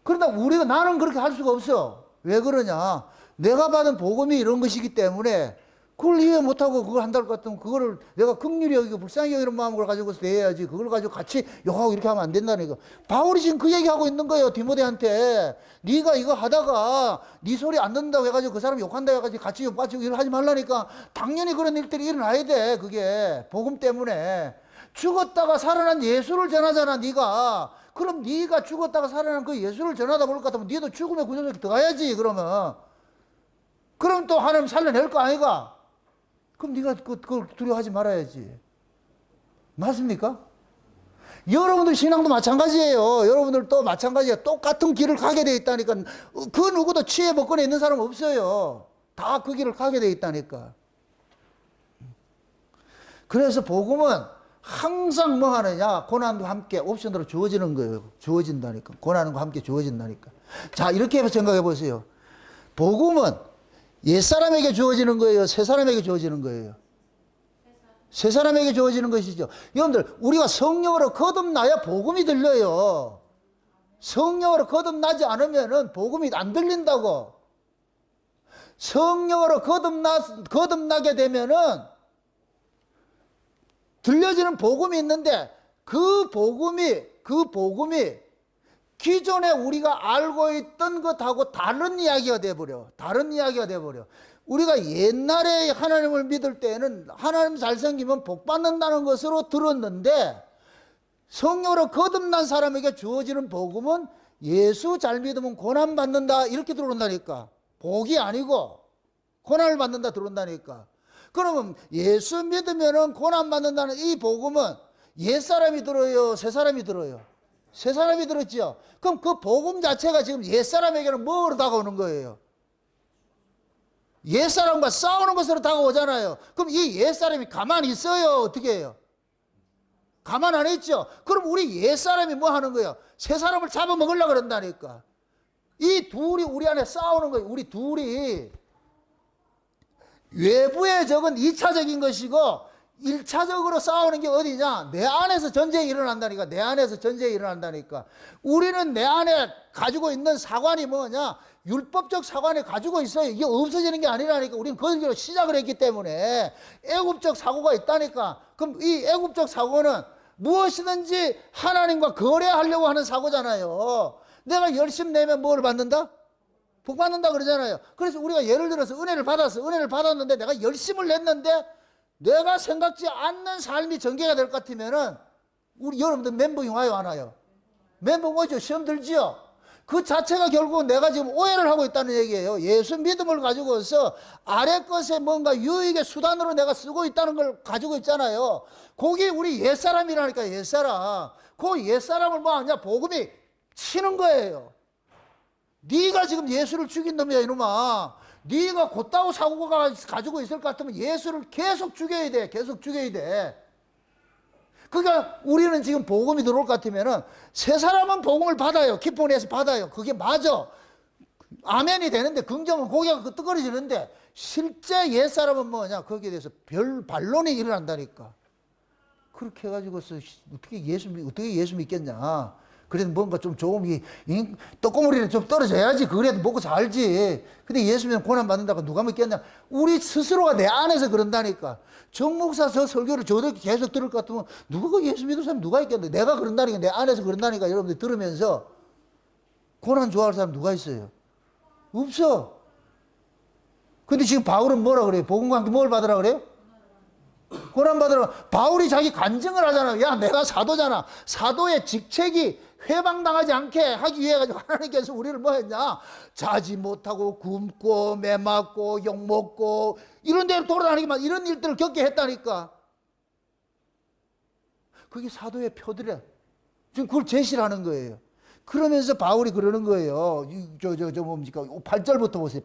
그러다 나는 그렇게 할 수가 없어. 왜 그러냐? 내가 받은 복음이 이런 것이기 때문에 그걸 이해 못하고 그걸 한다고 같으면 그거를 내가 긍휼히 여기고 불쌍히 여기는 마음을 가지고서 대해야지. 그걸 가지고 같이 욕하고 이렇게 하면 안 된다니까. 바울이 지금 그 얘기하고 있는 거예요. 디모데한테. 네가 이거 하다가 네 소리 안 듣는다고 해가지고 그 사람 욕한다 해가지고 같이 욕 빠지고 이걸 하지 말라니까. 당연히 그런 일들이 일어나야 돼. 그게 복음 때문에. 죽었다가 살아난 예수를 전하잖아, 네가. 그럼 네가 죽었다가 살아난 그 예수를 전하다 볼 것 같으면 네도 죽음의 구조 속에 들어가야지. 그러면. 그럼 또 하나님 살려낼 거 아이가? 그럼 네가 그걸 두려워하지 말아야지. 맞습니까? 여러분들 신앙도 마찬가지예요. 여러분들도 마찬가지예요. 똑같은 길을 가게 돼 있다니까. 그 누구도 치에 복권에 있는 사람 없어요. 다 그 길을 가게 돼 있다니까. 그래서 복음은 항상 뭐 하느냐? 고난과 함께 옵션으로 주어지는 거예요. 주어진다니까. 고난과 함께 주어진다니까. 자, 이렇게 생각해 보세요. 복음은 옛사람에게 주어지는 거예요? 새사람에게 주어지는 거예요? 새사람에게 주어지는 것이죠. 여러분들, 우리가 성령으로 거듭나야 복음이 들려요. 성령으로 거듭나지 않으면 복음이 안 들린다고. 성령으로 거듭나게 되면은 들려지는 복음이 있는데 그 복음이 기존에 우리가 알고 있던 것하고 다른 이야기가 돼버려. 다른 이야기가 돼버려. 우리가 옛날에 하나님을 믿을 때에는 하나님 잘생기면 복 받는다는 것으로 들었는데 성령으로 거듭난 사람에게 주어지는 복음은 예수 잘 믿으면 고난 받는다 이렇게 들어온다니까. 복이 아니고 고난을 받는다 들어온다니까. 그러면 예수 믿으면 고난 받는다는 이 복음은 옛사람이 들어요? 새사람이 들어요? 새사람이 들었지요. 그럼 그 복음 자체가 지금 옛사람에게는 뭐로 다가오는 거예요? 옛사람과 싸우는 것으로 다가오잖아요. 그럼 이 옛사람이 가만히 있어요? 어떻게 해요? 가만 안 있죠. 그럼 우리 옛사람이 뭐 하는 거예요? 새사람을 잡아먹으려고 그런다니까. 이 둘이 우리 안에 싸우는 거예요. 우리 둘이 외부의 적은 2차적인 것이고 1차적으로 싸우는 게 어디냐? 내 안에서 전쟁이 일어난다니까. 내 안에서 전쟁이 일어난다니까. 우리는 내 안에 가지고 있는 사관이 뭐냐? 율법적 사관을 가지고 있어요. 이게 없어지는 게 아니라니까. 우리는 거기로 시작을 했기 때문에 애굽적 사고가 있다니까. 그럼 이 애굽적 사고는 무엇이든지 하나님과 거래하려고 하는 사고잖아요. 내가 열심 내면 뭘 받는다? 복 받는다 그러잖아요. 그래서 우리가 예를 들어서 은혜를 받았는데 내가 열심을 냈는데 내가 생각지 않는 삶이 전개가 될 것 같으면은 우리 여러분들 멘붕이 와요, 안 와요? 멘붕 오죠. 시험 들지요. 그 자체가 결국은 내가 지금 오해를 하고 있다는 얘기예요. 예수 믿음을 가지고서 아래 것에 뭔가 유익의 수단으로 내가 쓰고 있다는 걸 가지고 있잖아요. 그게 우리 옛사람이라니까. 옛사람. 그 옛사람을 뭐 하냐? 복음이 치는 거예요. 네가 지금 예수를 죽인 놈이야, 이놈아. 네가 곧다고 사고가 가지고 있을 것 같으면 예수를 계속 죽여야 돼. 계속 죽여야 돼. 그러니까 우리는 지금 복음이 들어올 것 같으면은 세 사람은 복음을 받아요. 기쁨을 내서 받아요. 그게 맞아. 아멘이 되는데 긍정은 고개가 끄덕거려지는데 실제 옛사람은 뭐냐? 거기에 대해서 별 반론이 일어난다니까. 그렇게 해가지고서 어떻게 예수 믿겠냐? 그래도 뭔가 좀 조금 떡고물이는 좀 떨어져야지. 그래도 먹고 살지. 근데 예수 믿으면 고난 받는다고 누가 믿겠냐? 우리 스스로가 내 안에서 그런다니까. 정 목사 저 설교를 저도 계속 들을 것 같으면 누가 예수 믿을 사람 누가 있겠냐? 내가 그런다니까. 내 안에서 그런다니까. 여러분들 들으면서 고난 좋아할 사람 누가 있어요? 없어. 근데 지금 바울은 뭐라 그래요? 복음과 함께 뭘 받으라 그래요? 고난 받으라. 바울이 자기 간증을 하잖아요. 야, 내가 사도잖아. 사도의 직책이 회방당하지 않게 하기 위해 가지고 하나님께서 우리를 뭐 했냐? 자지 못하고 굶고 매맞고 욕먹고 이런 데로 돌아다니기만 이런 일들을 겪게 했다니까. 그게 사도의 표들이야. 지금 그걸 제시를 하는 거예요. 그러면서 바울이 그러는 거예요. 뭡니까? 8절부터 보세요.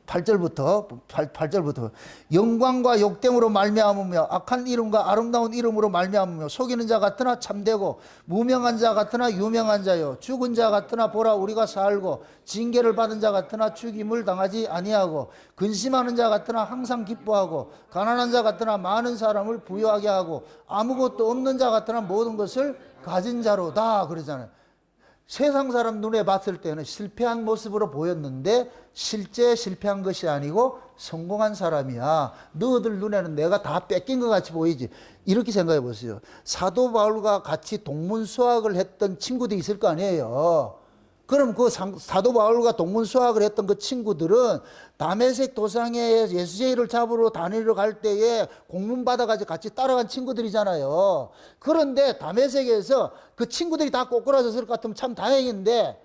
8절부터 영광과 욕됨으로 말미암으며 악한 이름과 아름다운 이름으로 말미암으며 속이는 자 같으나 참되고 무명한 자 같으나 유명한 자요 죽은 자 같으나 보라 우리가 살고 징계를 받은 자 같으나 죽임을 당하지 아니하고 근심하는 자 같으나 항상 기뻐하고 가난한 자 같으나 많은 사람을 부유하게 하고 아무것도 없는 자 같으나 모든 것을 가진 자로다 그러잖아요. 세상 사람 눈에 봤을 때는 실패한 모습으로 보였는데 실제 실패한 것이 아니고 성공한 사람이야. 너희들 눈에는 내가 다 뺏긴 것 같이 보이지. 이렇게 생각해 보세요. 사도 바울과 같이 동문수학을 했던 친구들이 있을 거 아니에요. 그럼 그 사도 바울과 동문수학을 했던 그 친구들은 다메섹 도상에 예수제일을 잡으러 다니러 갈 때에 공문 받아가지고 같이 따라간 친구들이잖아요. 그런데 다메섹에서 그 친구들이 다 꼬꾸라졌을 것 같으면 참 다행인데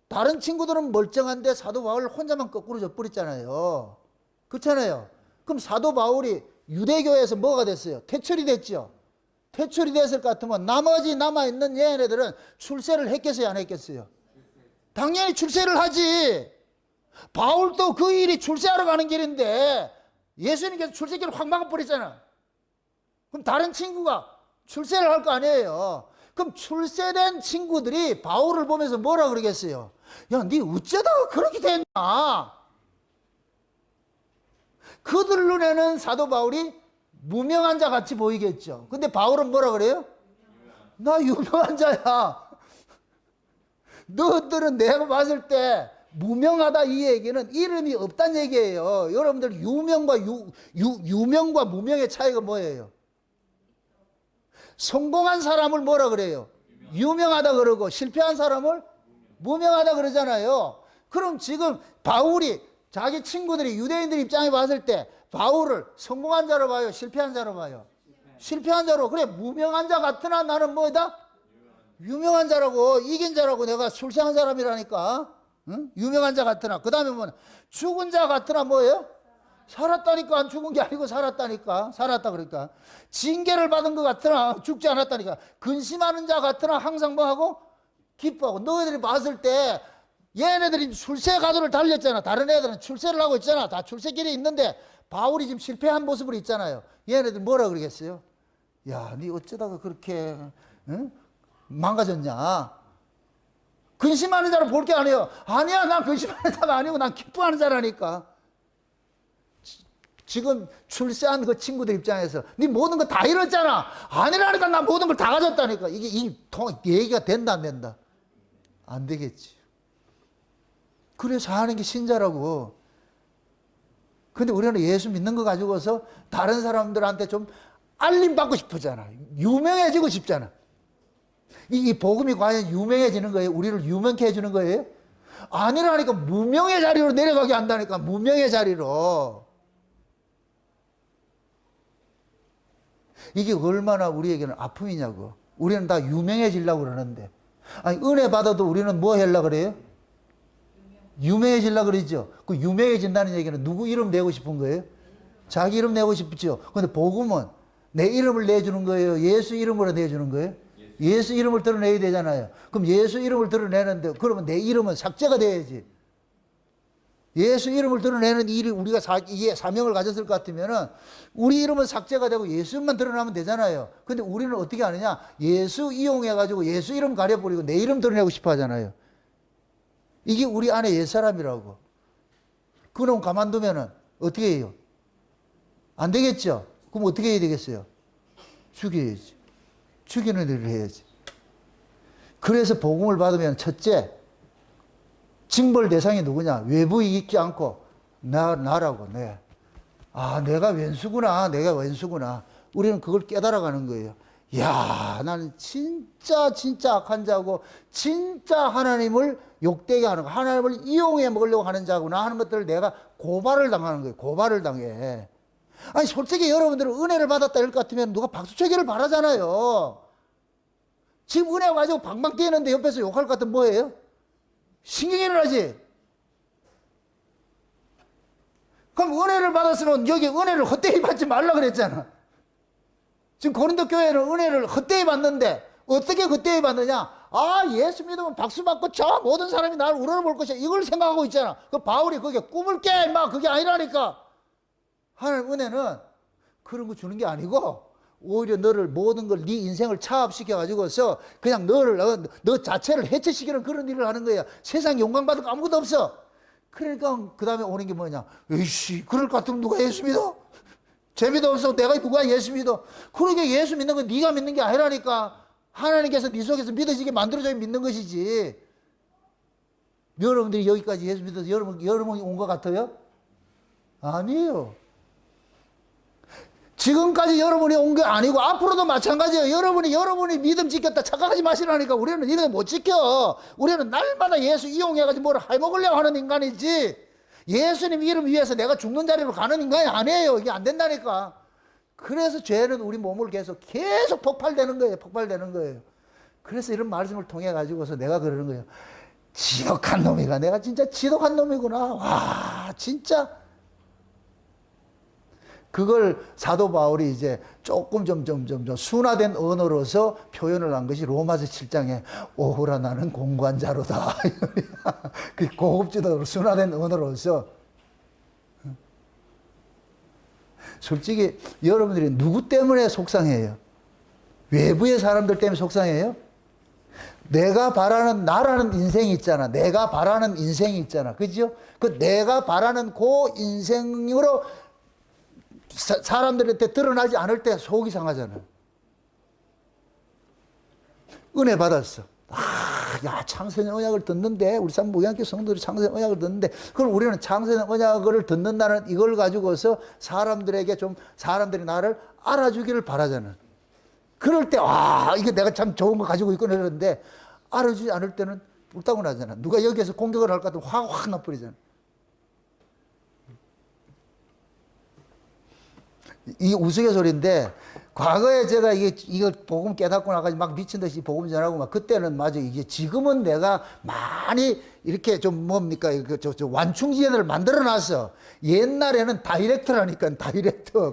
다른 친구들은 멀쩡한데 사도 바울 혼자만 거꾸로져 버렸잖아요. 그렇잖아요. 그럼 사도 바울이 유대교에서 뭐가 됐어요? 퇴출이 됐죠. 퇴출이 됐을 것 같으면 나머지 남아있는 얘네들은 출세를 했겠어요? 안 했겠어요? 당연히 출세를 하지. 바울도 그 일이 출세하러 가는 길인데 예수님께서 출세길을 확 막아버렸잖아. 그럼 다른 친구가 출세를 할 거 아니에요. 그럼 출세된 친구들이 바울을 보면서 뭐라 그러겠어요? 야, 네 어쩌다가 그렇게 됐나? 그들 눈에는 사도 바울이 무명한 자 같이 보이겠죠. 근데 바울은 뭐라 그래요? 나 유명한 자야. 너희들은 내가 봤을 때 무명하다 이 얘기는 이름이 없다는 얘기예요. 여러분들 유명과 무명의 차이가 뭐예요? 성공한 사람을 뭐라 그래요? 유명하다 그러고 실패한 사람을 무명하다 그러잖아요. 그럼 지금 바울이 자기 친구들이 유대인들 입장에 봤을 때 바울을 성공한 자로 봐요? 실패한 자로 봐요? 실패한 자로. 그래 무명한 자 같으나 나는 뭐다? 유명한 자라고 이긴 자라고 내가 출세한 사람이라니까. 응? 유명한 자 같으나 그 다음에 뭐냐 죽은 자 같으나 뭐예요? 살았다니까. 안 죽은 게 아니고 살았다니까. 살았다 그러니까. 징계를 받은 것 같으나 죽지 않았다니까. 근심하는 자 같으나 항상 뭐하고? 기뻐하고. 너희들이 봤을 때 얘네들이 출세 가도를 달렸잖아. 다른 애들은 출세를 하고 있잖아. 다 출세길에 있는데 바울이 지금 실패한 모습으로 있잖아요. 얘네들 뭐라 그러겠어요? 야, 네 어쩌다가 그렇게 응? 망가졌냐? 근심하는 자를 볼 게 아니에요. 아니야, 난 근심하는 자가 아니고 난 기뻐하는 자라니까. 지금 출세한 그 친구들 입장에서 네 모든 거 다 잃었잖아. 아니라니까 난 모든 걸 다 가졌다니까. 이게 얘기가 된다 안 된다? 안 되겠지. 그래서 하는 게 신자라고. 근데 우리는 예수 믿는 거 가지고서 다른 사람들한테 좀 알림받고 싶잖아. 유명해지고 싶잖아. 이 복음이 과연 유명해지는 거예요? 우리를 유명케 해주는 거예요? 아니라니까. 무명의 자리로 내려가게 한다니까. 무명의 자리로. 이게 얼마나 우리에게는 아픔이냐고. 우리는 다 유명해지려고 그러는데. 아니 은혜 받아도 우리는 뭐 하려고 그래요? 유명해지려고 그러죠. 그 유명해진다는 얘기는 누구 이름 내고 싶은 거예요? 자기 이름 내고 싶죠. 근데 복음은 내 이름을 내주는 거예요? 예수 이름으로 내주는 거예요? 예수 이름을 드러내야 되잖아요. 그럼 예수 이름을 드러내는데 그러면 내 이름은 삭제가 돼야지. 예수 이름을 드러내는 일이 우리가 이게 사명을 가졌을 것 같으면은 우리 이름은 삭제가 되고 예수 이름만 드러나면 되잖아요. 근데 우리는 어떻게 하느냐? 예수 이용해가지고 예수 이름 가려버리고 내 이름 드러내고 싶어 하잖아요. 이게 우리 안에 옛사람이라고. 그럼 가만두면은 어떻게 해요? 안 되겠죠? 그럼 어떻게 해야 되겠어요? 죽여야지. 죽이는 일을 해야지. 그래서 복음을 받으면 첫째, 징벌 대상이 누구냐? 외부에 있지 않고 나라고. 네. 아, 내가 왼수구나. 내가 왼수구나. 우리는 그걸 깨달아가는 거예요. 야, 나는 진짜 악한 자고 진짜 하나님을 욕되게 하는 거, 하나님을 이용해 먹으려고 하는 자구나 하는 것들을 내가 고발을 당하는 거예요. 고발을 당해. 아니, 솔직히 여러분들은 은혜를 받았다 이럴 것 같으면 누가 박수 쳐기를 바라잖아요. 지금 은혜 가지고 방방 뛰는데 옆에서 욕할 것 같으면 뭐예요? 신경이 일어나지. 그럼 은혜를 받았으면 여기 은혜를 헛되이 받지 말라 그랬잖아. 지금 고린도 교회는 은혜를 헛되이 받는데 어떻게 헛되이 받느냐? 아, 예수 믿으면 박수 받고 저 모든 사람이 나를 우러러볼 것이야. 이걸 생각하고 있잖아. 그 바울이 그게 꿈을 깨 임마. 그게 아니라니까. 하나님 은혜는 그런 거 주는 게 아니고 오히려 너를 모든 걸 네 인생을 차압시켜 가지고서 그냥 너 자체를 해체시키는 그런 일을 하는 거야. 세상 영광 받을 거 아무것도 없어. 그러니까 그 다음에 오는 게 뭐냐? 에이씨, 그럴 것 같으면 누가 예수 믿어? 재미도 없어. 내가 누가 예수 믿어? 그러게 예수 믿는 건 네가 믿는 게 아니라니까. 하나님께서 네 속에서 믿어지게 만들어줘야 믿는 것이지. 여러분들이 여기까지 예수 믿어서 여러분이 온 것 같아요? 아니에요. 지금까지 여러분이 온 게 아니고 앞으로도 마찬가지예요. 여러분이 믿음 지켰다 착각하지 마시라니까. 우리는 믿음 못 지켜. 우리는 날마다 예수 이용해가지고 뭘 해먹으려고 하는 인간이지, 예수님 이름 위해서 내가 죽는 자리로 가는 인간이 아니에요. 이게 안 된다니까. 그래서 죄는 우리 몸을 계속 폭발되는 거예요. 폭발되는 거예요. 그래서 이런 말씀을 통해 가지고서 내가 그러는 거예요. 지독한 놈이가, 내가 진짜 지독한 놈이구나. 와, 진짜. 그걸 사도 바울이 이제 조금 좀 순화된 언어로서 표현을 한 것이 로마서 7장에 오호라 나는 공고한 자로다. 그 고급지도로 순화된 언어로서. 솔직히 여러분들이 누구 때문에 속상해요? 외부의 사람들 때문에 속상해요? 내가 바라는 나라는 인생이 있잖아. 내가 바라는 인생이 있잖아. 그죠? 그 내가 바라는 그 인생으로 사람들한테 드러나지 않을 때 속이 상하잖아. 은혜 받았어. 야, 창세년 언약을 듣는데, 우리 산부경학교 성도들이 창세년 언약을 듣는데, 그럼 우리는 창세년 언약을 듣는다는 이걸 가지고서 사람들에게 사람들이 나를 알아주기를 바라잖아. 그럴 때, 이게 내가 참 좋은 거 가지고 있구나 이러는데, 알아주지 않을 때는 불타고 나잖아. 누가 여기에서 공격을 할 것 같으면 확 나버리잖아. 이 우스갯소리인데, 과거에 제가 이거 복음 깨닫고 나가지고 막 미친 듯이 복음 전하고 막 그때는 맞아. 이게 지금은 내가 많이 이렇게 좀 뭡니까? 완충지연을 만들어 놨어. 옛날에는 다이렉트라니까, 다이렉트.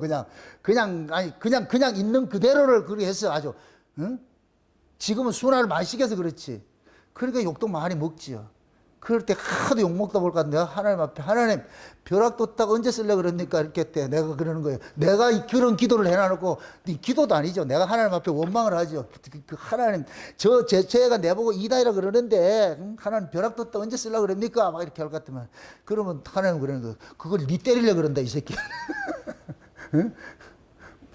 그냥 있는 그대로를 그렇게 했어. 아주. 응? 지금은 순화를 많이 시켜서 그렇지. 그러니까 욕도 많이 먹지요. 그럴 때 하도 욕먹다 보니까 내가 하나님 앞에, 하나님 벼락도 딱 언제 쓰려고 그럽니까? 이렇게 때 내가 그러는 거예요. 내가 그런 기도를 해놔놓고, 기도도 아니죠. 내가 하나님 앞에 원망을 하죠. 하나님, 제 죄가 내보고 이다이라 그러는데, 하나님 벼락도 딱 언제 쓰려고 그럽니까? 막 이렇게 할 것 같으면, 그러면 하나님 그러는 거예요. 그걸 니 때리려고 그런다, 이 새끼. 응?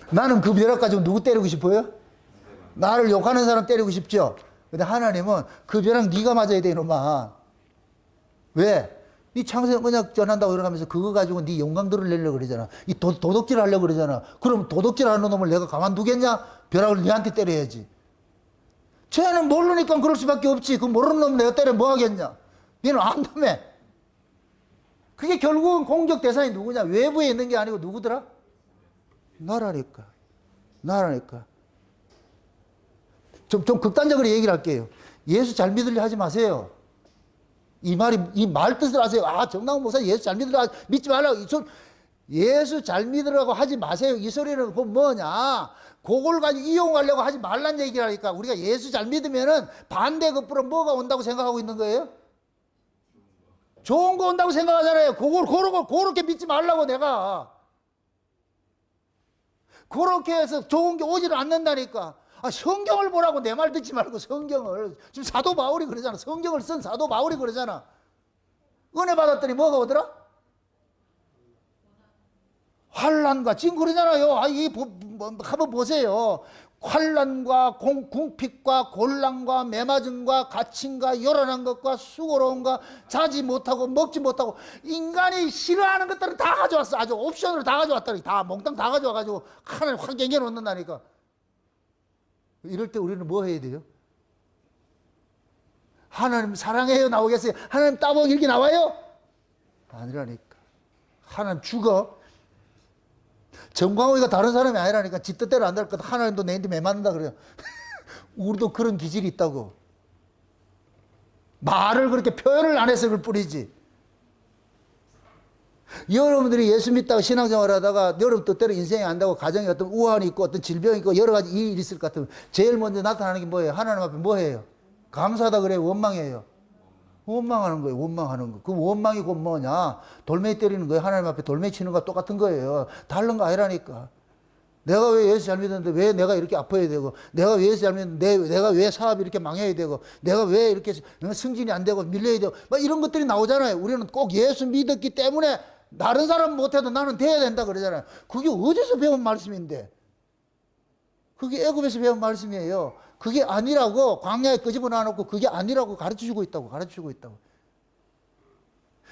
나는 그 벼락 가지고 누구 때리고 싶어요? 나를 욕하는 사람 때리고 싶죠? 근데 하나님은 그 벼락 네가 맞아야 돼, 이놈아. 왜? 네 창세년 언약 전한다고 그러면서 그거 가지고 네 영광들을 내려고 그러잖아. 이 도덕질 하려고 그러잖아. 그럼 도덕질 하는 놈을 내가 가만두겠냐? 벼락을 네한테 때려야지. 쟤는 모르니까 그럴 수밖에 없지. 그 모르는 놈 내가 때려 뭐 하겠냐? 얘는 안다며. 그게 결국은 공격 대상이 누구냐? 외부에 있는 게 아니고 누구더라? 나라니까. 좀 극단적으로 얘기를 할게요. 예수 잘 믿으려 하지 마세요. 이 말 뜻을 아세요? 정남훈 목사 예수 잘 믿으라고 믿지 말라고. 예수 잘 믿으라고 하지 마세요. 이 소리는 뭐냐? 그걸 가지고 이용하려고 하지 말란 얘기라니까. 우리가 예수 잘 믿으면은 반대급부로 뭐가 온다고 생각하고 있는 거예요? 좋은 거 온다고 생각하잖아요. 그렇게 믿지 말라고 내가. 그렇게 해서 좋은 게 오지를 않는다니까. 성경을 보라고 내 말 듣지 말고 성경을. 지금 사도 바울이 그러잖아. 성경을 쓴 사도 바울이 그러잖아. 은혜 받았더니 뭐가 오더라? 환난과 지금 그러잖아요. 한번 보세요. 환난과 궁핍과 곤란과 매맞음과 갇힘과 요란한 것과 수고로움과 자지 못하고 먹지 못하고 인간이 싫어하는 것들은 다 가져왔어. 아주 옵션으로 다 가져왔다니. 다 몽땅 다 가져와가지고 하나님 확 갱겨 놓는다니까. 이럴 때 우리는 뭐 해야 돼요? 하나님 사랑해요 나오겠어요? 하나님 따봉 이렇게 나와요? 아니라니까. 하나님 죽어. 정광호가 다른 사람이 아니라니까. 지 뜻대로 안 될 것. 하나님도 내한테 매 맞는다 그래요. 우리도 그런 기질이 있다고. 말을 그렇게 표현을 안 해서 그럴 뿐이지. 여러분들이 예수 믿다가 신앙생활 하다가 여러분 뜻대로 인생이 안 되고 가정에 어떤 우환이 있고 어떤 질병이 있고 여러 가지 일이 있을 것 같으면 제일 먼저 나타나는 게 뭐예요? 하나님 앞에 뭐 해요? 감사하다 그래요? 원망해요? 원망하는 거예요. 원망하는 거. 그 원망이 곧 뭐냐? 돌멩이 때리는 거예요. 하나님 앞에 돌멩이 치는 거와 똑같은 거예요. 다른 거 아니라니까. 내가 왜 예수 잘 믿었는데 왜 내가 이렇게 아파야 되고, 내가 왜 예수 잘 믿었는데 내가 왜 사업이 이렇게 망해야 되고, 내가 왜 이렇게 승진이 안 되고 밀려야 되고, 막 이런 것들이 나오잖아요. 우리는 꼭 예수 믿었기 때문에 다른 사람 못해도 나는 돼야 된다 그러잖아요. 그게 어디서 배운 말씀인데? 그게 애굽에서 배운 말씀이에요. 그게 아니라고 광야에 끄집어 놔놓고 그게 아니라고 가르쳐주고 있다고.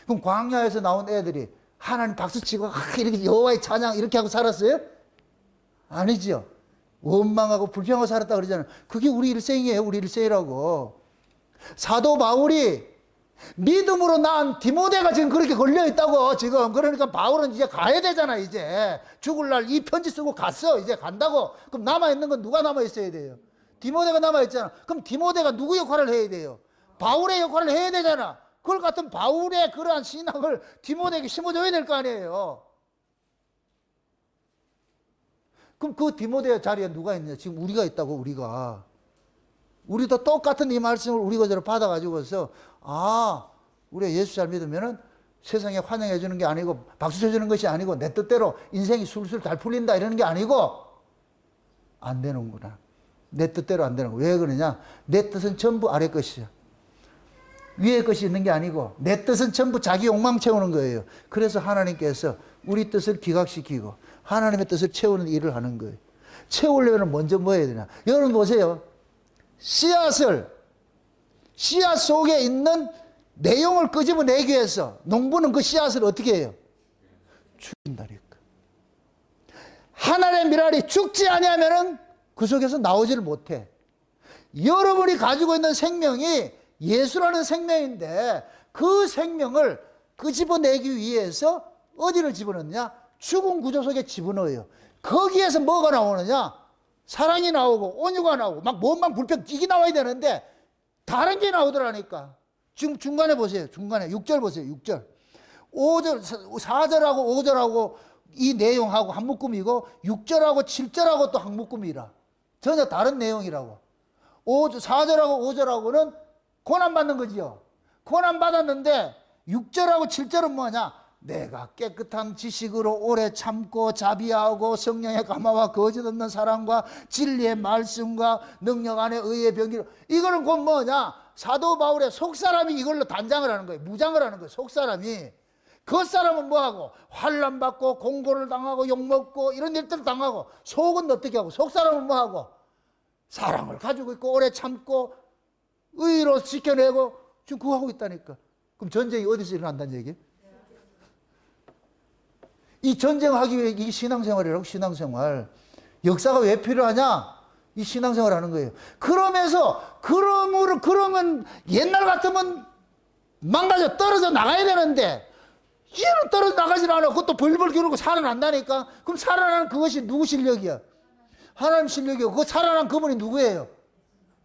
그럼 광야에서 나온 애들이 하나님 박수치고 이렇게 여호와의 찬양 이렇게 하고 살았어요? 아니죠. 원망하고 불평하고 살았다 그러잖아요. 그게 우리 일생이에요. 우리 일생이라고. 사도 바울이 믿음으로 낳은 디모데가 지금 그렇게 걸려있다고 지금. 그러니까 바울은 이제 가야 되잖아. 이제 죽을 날 이 편지 쓰고 갔어. 이제 간다고. 그럼 남아있는 건 누가 남아있어야 돼요? 디모데가 남아있잖아. 그럼 디모데가 누구 역할을 해야 돼요? 바울의 역할을 해야 되잖아. 그걸 같은 바울의 그러한 신앙을 디모데에게 심어줘야 될 거 아니에요. 그럼 그 디모데 자리에 누가 있냐? 지금 우리가 있다고. 우리도 똑같은 이 말씀을 우리 것으로 받아가지고서 우리가 예수 잘 믿으면은 세상에 환영해 주는 게 아니고 박수 쳐주는 것이 아니고 내 뜻대로 인생이 술술 잘 풀린다 이러는 게 아니고 안 되는구나. 내 뜻대로 안 되는 거. 왜 그러냐? 내 뜻은 전부 아래 것이야. 위에 것이 있는 게 아니고 내 뜻은 전부 자기 욕망 채우는 거예요. 그래서 하나님께서 우리 뜻을 기각시키고 하나님의 뜻을 채우는 일을 하는 거예요. 채우려면 먼저 뭐 해야 되냐? 여러분 보세요. 씨앗 속에 있는 내용을 끄집어내기 위해서 농부는 그 씨앗을 어떻게 해요? 죽인다니까. 하나님의 미랄이 죽지 아니하면은 그 속에서 나오지를 못해. 여러분이 가지고 있는 생명이 예수라는 생명인데 그 생명을 끄집어내기 위해서 어디를 집어넣느냐? 죽은 구조 속에 집어넣어요. 거기에서 뭐가 나오느냐? 사랑이 나오고 온유가 나오고 막 뭔만 불평 이게 나와야 되는데 다른 게 나오더라니까. 지금 중간에 보세요. 중간에 6절 보세요. 6절. 5절, 4절하고 5절하고 이 내용하고 한 묶음이고 6절하고 7절하고 또 한 묶음이라. 전혀 다른 내용이라고. 4절하고 5절하고는 고난받는 거지요. 고난받았는데 6절하고 7절은 뭐냐? 내가 깨끗한 지식으로 오래 참고 자비하고 성령의 감화와 거짓 없는 사랑과 진리의 말씀과 능력 안에 의의 병기로 이거는 곧 뭐냐? 사도 바울의 속사람이 이걸로 단장을 하는 거예요. 무장을 하는 거예요. 속사람이. 겉사람은 뭐하고? 환난받고 공고를 당하고 욕먹고 이런 일들을 당하고 속은 어떻게 하고? 속사람은 뭐하고? 사랑을 가지고 있고 오래 참고 의로 지켜내고 지금 그거 하고 있다니까. 그럼 전쟁이 어디서 일어난다는 얘기예요? 이 전쟁하기 위해 이 신앙생활이라고. 신앙생활. 역사가 왜 필요하냐? 이 신앙생활 하는 거예요. 그러면 옛날 같으면 망가져 떨어져 나가야 되는데 얘는 떨어져 나가질 않아. 그것도 벌벌 기울고 살아난다니까. 그럼 살아나는 그것이 누구 실력이야? 하나님 실력이고 그 살아난 그분이 누구예요?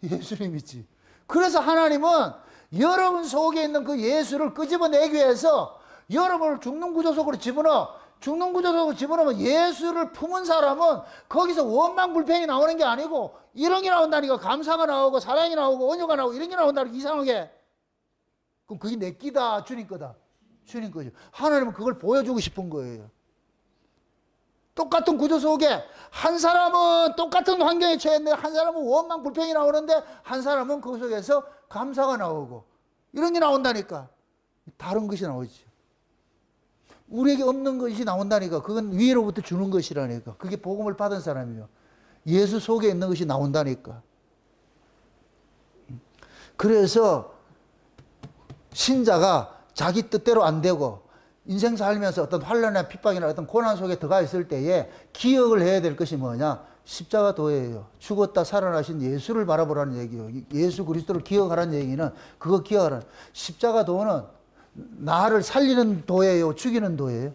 예수님이지. 그래서 하나님은 여러분 속에 있는 그 예수를 끄집어내기 위해서 여러분을 죽는 구조 속으로 집어넣어. 죽는 구조 속으로 집어넣으면 예수를 품은 사람은 거기서 원망 불평이 나오는 게 아니고 이런 게 나온다니까. 감사가 나오고 사랑이 나오고 온유가 나오고 이런 게 나온다니까. 이상하게. 그럼 그게 내 끼다, 주님 거다? 주님 거죠. 하나님은 그걸 보여주고 싶은 거예요. 똑같은 구조 속에 한 사람은 똑같은 환경에 처했는데 한 사람은 원망 불평이 나오는데 한 사람은 그 속에서 감사가 나오고 이런 게 나온다니까. 다른 것이 나오죠. 우리에게 없는 것이 나온다니까. 그건 위로부터 주는 것이라니까. 그게 복음을 받은 사람이요. 예수 속에 있는 것이 나온다니까. 그래서 신자가 자기 뜻대로 안 되고 인생 살면서 어떤 환난이나 핍박이나 어떤 고난 속에 들어가 있을 때에 기억을 해야 될 것이 뭐냐? 십자가 도예요. 죽었다 살아나신 예수를 바라보라는 얘기예요. 예수 그리스도를 기억하라는 얘기는 그거 기억하라. 십자가 도는 나를 살리는 도예요? 죽이는 도예요?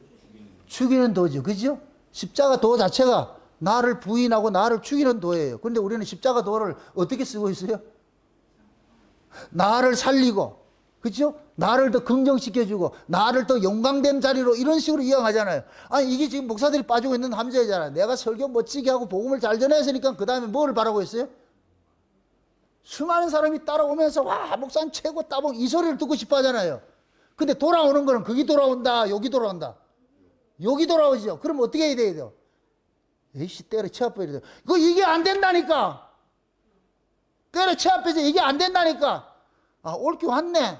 죽이는 도죠. 그죠? 십자가 도 자체가 나를 부인하고 나를 죽이는 도예요. 그런데 우리는 십자가 도를 어떻게 쓰고 있어요? 나를 살리고, 그죠? 나를 더 긍정시켜주고, 나를 더 영광된 자리로 이런 식으로 이용하잖아요. 아니, 이게 지금 목사들이 빠지고 있는 함정이잖아요. 내가 설교 멋지게 하고 복음을 잘 전했으니까 그 다음에 뭐를 바라고 있어요? 수많은 사람이 따라오면서, 와, 목사님 최고 따봉 이 소리를 듣고 싶어 하잖아요. 근데 돌아오는 거는 거기 돌아온다, 여기 돌아온다. 여기 돌아오죠. 그럼 어떻게 해야 돼요? 에이씨, 때려치워버려야 돼요. 이게 안 된다니까. 때려치워버려서 이게 안 된다니까. 아, 옳게 왔네.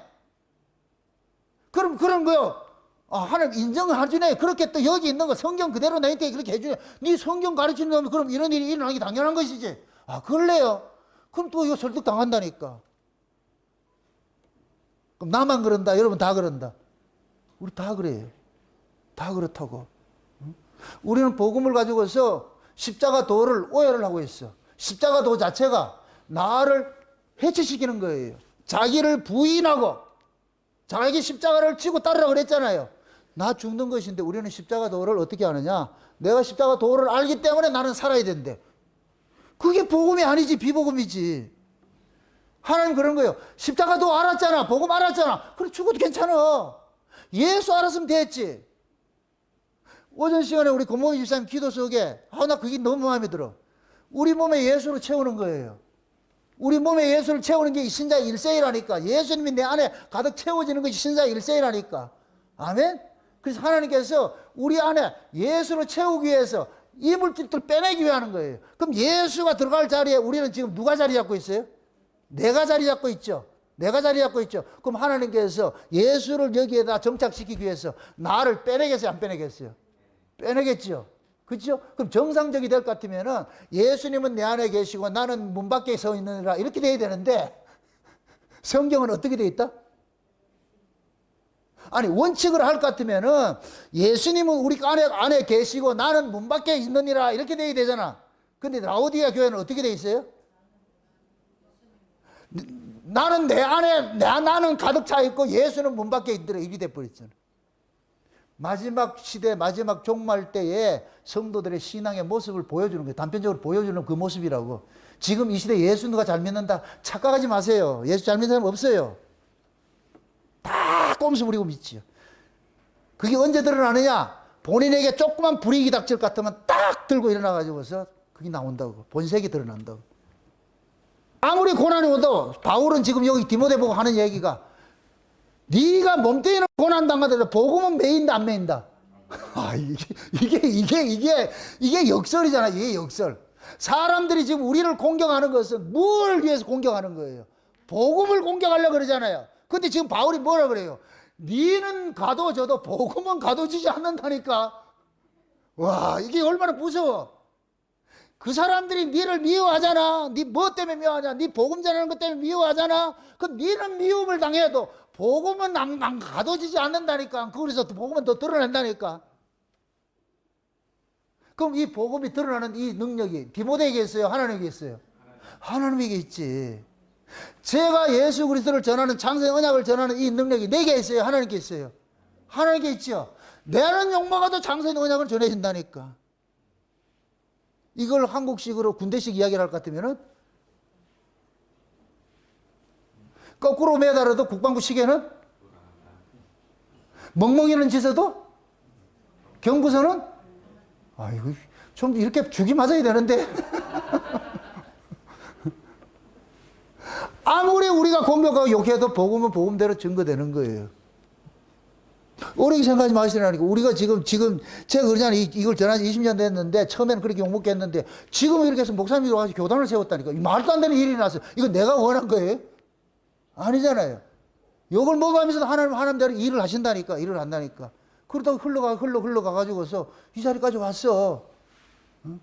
그럼 그런 거요. 아, 하나님 인정을 해주네. 그렇게 또 여기 있는 거 성경 그대로 나한테 그렇게 해주네. 네 성경 가르치는 놈이 그럼 이런 일이 일어나기 당연한 것이지. 아, 그럴래요? 그럼 또 이거 설득 당한다니까. 그럼 나만 그런다. 여러분 다 그런다. 우리 다 그래요. 다 그렇다고. 응? 우리는 복음을 가지고서 십자가 도를 오해를 하고 있어. 십자가 도 자체가 나를 해체시키는 거예요. 자기를 부인하고 자기 십자가를 지고 따르라 그랬잖아요. 나 죽는 것인데 우리는 십자가 도를 어떻게 하느냐? 내가 십자가 도를 알기 때문에 나는 살아야 된대. 그게 복음이 아니지, 비복음이지. 하나님 그런 거예요. 십자가 도 알았잖아. 복음 알았잖아. 그래, 죽어도 괜찮아. 예수 알았으면 됐지. 오전 시간에 우리 고모이 집사님 기도 속에, 나 그게 너무 마음에 들어. 우리 몸에 예수를 채우는 거예요. 우리 몸에 예수를 채우는 게 신자의 일생이라니까. 예수님이 내 안에 가득 채워지는 것이 신자의 일생이라니까. 아멘? 그래서 하나님께서 우리 안에 예수를 채우기 위해서 이물질들을 빼내기 위해 하는 거예요. 그럼 예수가 들어갈 자리에 우리는 지금 누가 자리 잡고 있어요? 내가 자리 잡고 있죠. 내가 자리 잡고 있죠. 그럼 하나님께서 예수를 여기에다 정착시키기 위해서 나를 빼내겠어요? 안 빼내겠어요? 빼내겠죠. 그렇죠? 그럼 정상적이 될 것 같으면은 예수님은 내 안에 계시고 나는 문 밖에 서 있느니라 이렇게 돼야 되는데 성경은 어떻게 돼 있다? 아니, 원칙을 할 것 같으면은 예수님은 우리 안에 계시고 나는 문 밖에 있느니라 이렇게 돼야 되잖아. 근데 라오디아 교회는 어떻게 돼 있어요? 나는 내 안에 나는 가득 차 있고 예수는 문 밖에 있더라 이렇게 돼 버렸잖아. 마지막 시대, 마지막 종말 때에 성도들의 신앙의 모습을 보여주는 거예요. 단편적으로 보여주는 그 모습이라고. 지금 이 시대 예수 누가 잘 믿는다? 착각하지 마세요. 예수 잘 믿는 사람 없어요. 다 꼼수 부리고 믿지요. 그게 언제 드러나느냐? 본인에게 조그만 불이익이 닥칠 것 같으면 딱 들고 일어나가지고서 그게 나온다고. 본색이 드러난다고. 아무리 고난이 오도 바울은 지금 여기 디모데 보고 하는 얘기가 네가 몸뚱이는 고난 당하더라도 복음은 매인다 안 매인다? 아, 이게 역설이잖아. 이게 역설. 사람들이 지금 우리를 공경하는 것은 뭘 위해서 공경하는 거예요? 복음을 공경하려고 그러잖아요. 근데 지금 바울이 뭐라 그래요? 니는 가둬져도 복음은 가둬지지 않는다니까. 와, 이게 얼마나 무서워. 그 사람들이 니를 미워하잖아. 니 뭐 때문에 미워하냐? 니 복음 전하는 것 때문에 미워하잖아. 그럼 니는 미움을 당해도 복음은 안 가둬지지 않는다니까. 그래서 복음은 더 드러난다니까. 그럼 이 복음이 드러나는 이 능력이 디모데에게 있어요? 하나님에게 있어요? 하나님에게 있지. 제가 예수 그리스도를 전하는 장세의 언약을 전하는 이 능력이 내게 있어요? 하나님께 있어요? 하나님께 있죠. 내는 욕먹어도 장세의 언약을 전해진다니까. 이걸 한국식으로 군대식 이야기를 할 것 같으면은 거꾸로 매달아도 국방부 시계는 멍멍이는 짓어도 경부선은 아이고 좀 이렇게 죽이 맞아야 되는데 아무리 우리가 공격하고 욕해도 복음은 복음대로 증거되는 거예요. 어렵게 생각하지 마시라니까. 우리가 지금 제가 그러잖아요. 이걸 전한 지 20년 됐는데 처음에는 그렇게 욕먹겠는데 지금 이렇게 해서 목사님이 와서 교단을 세웠다니까. 말도 안 되는 일이 났어요. 이거 내가 원한 거예요? 아니잖아요. 욕을 먹으면서도 하나님대로 일을 하신다니까. 일을 한다니까. 그러다가 흘러가가지고서 이 자리까지 왔어. 응?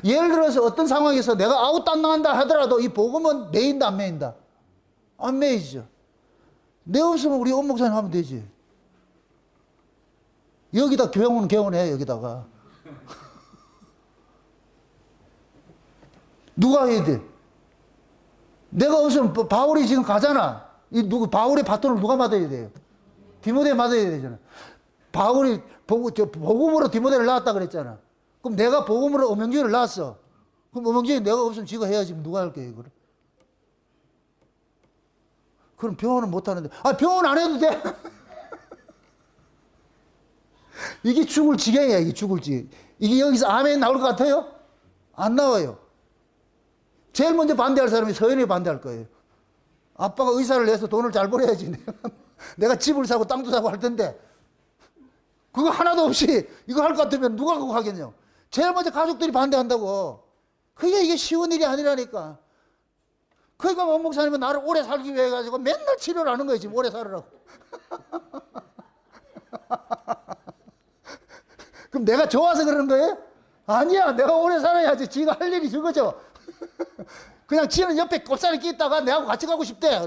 예를 들어서 어떤 상황에서 내가 아웃당한다 하더라도 이 복음은 매인다 안 매인다? 안 매이죠. 내 없으면 우리 온 목사님 하면 되지. 여기다 개원해 여기다가. 누가 해야 돼? 내가 없으면 바울이 지금 가잖아. 바울의 바톤을 누가 맡아야 돼요? 디모데 맡아야 되잖아. 바울이 복음으로 디모데를 낳았다 그랬잖아. 그럼 내가 복음으로 엄영주를 낳았어. 그럼 엄영주이 내가 없으면 지가 해야지. 누가 할게 이거를? 그럼 병원은 못 하는데. 병원 안 해도 돼. 이게 죽을 지경이야. 이게 죽을 지경. 이게 여기서 아멘 나올 것 같아요? 안 나와요. 제일 먼저 반대할 사람이 서연이 반대할 거예요. 아빠가 의사를 내서 돈을 잘 벌어야지. 내가 집을 사고 땅도 사고 할 텐데 그거 하나도 없이 이거 할 것 같으면 누가 그거 하겠냐. 제일 먼저 가족들이 반대한다고. 이게 쉬운 일이 아니라니까. 그러니까 원 목사님은 나를 오래 살기 위해 가지고 맨날 치료를 하는 거예요. 지금 오래 살으라고. 그럼 내가 좋아서 그러는 거예요? 아니야. 내가 오래 살아야지. 지가 할 일이 그거죠. 그냥 지는 옆에 꼽사리 끼있다가 내하고 같이 가고 싶대.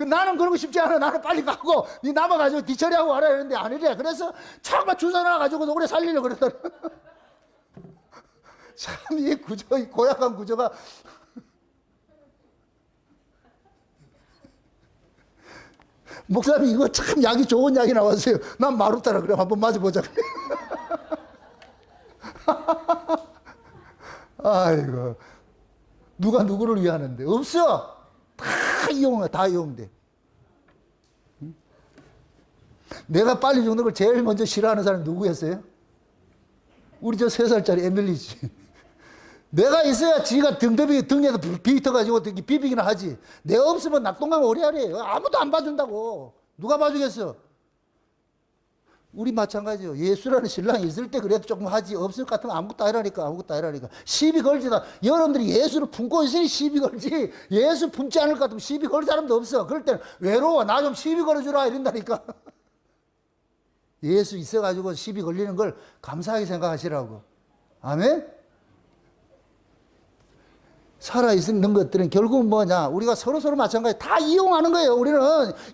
나는 그러고 싶지 않아. 나는 빨리 가고 니 남아가지고 뒤처리하고 와라 이러는데 아니래. 그래서 참만 주사 놔가지고 오래 살리려고 그랬더니 참 이 구조, 이 고약한 구조가 목사님 이거 참 약이 좋은 약이 나왔어요. 난 마루따라 그래. 한번 맞아보자. 아이고 누가 누구를 위하는데 없어. 다 이용해. 다 이용돼. 응? 내가 빨리 죽는 걸 제일 먼저 싫어하는 사람이 누구였어요? 우리 저 3살짜리 에밀리지. 내가 있어야 지가 등에서 비터가지고 비비기나 하지. 내가 없으면 낙동강 오리알이에요. 아무도 안 봐준다고. 누가 봐주겠어? 우리 마찬가지요. 예수라는 신랑이 있을 때 그래도 조금 하지. 없을 것 같으면 아무것도 아니라니까. 시비 걸지다. 여러분들이 예수를 품고 있으니 시비 걸지. 예수 품지 않을 것 같으면 시비 걸 사람도 없어. 그럴 때는 외로워. 나 좀 시비 걸어주라. 이런다니까. 예수 있어가지고 시비 걸리는 걸 감사하게 생각하시라고. 아멘? 살아있는 것들은 결국은 뭐냐. 우리가 서로 마찬가지 다 이용하는 거예요. 우리는.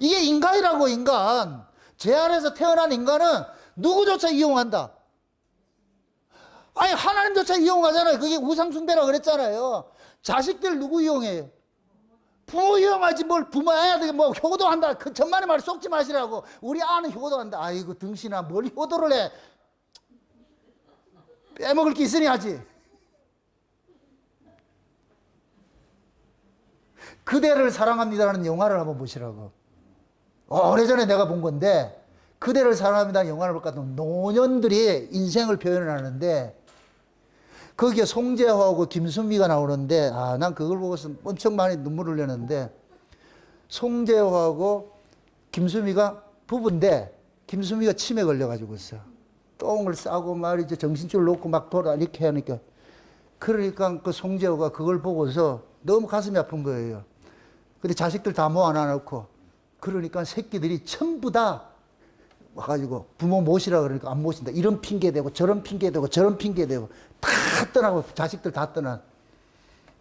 이게 인간이라고, 인간. 제 안에서 태어난 인간은 누구조차 이용한다. 아니 하나님조차 이용하잖아요. 그게 우상숭배라고 그랬잖아요. 자식들 누구 이용해요? 부모 이용하지 뭘 부모 애들 뭐 효도한다. 그 천만의 말 쏙지 마시라고. 우리 아는 효도한다. 아이고 등신아 뭘 효도를 해. 빼먹을 게 있으니 하지. 그대를 사랑합니다라는 영화를 한번 보시라고. 오래전에 내가 본 건데 그대를 사랑합니다라는 영화를 볼까 하면 노년들이 인생을 표현을 하는데 거기에 송재호하고 김수미가 나오는데 난 그걸 보고서 엄청 많이 눈물을 흘렸는데 송재호하고 김수미가 부부인데 김수미가 치매 걸려가지고 있어. 똥을 싸고 말이죠. 정신줄 놓고 막 돌아 이렇게 하니까 그러니까 그 송재호가 그걸 보고서 너무 가슴이 아픈 거예요. 근데 자식들 다 모아놔놓고 그러니까 새끼들이 전부 다 와가지고 부모 모시라 그러니까 안 모신다. 이런 핑계 대고 저런 핑계 대고 저런 핑계 대고 다 떠나고 자식들 다 떠나.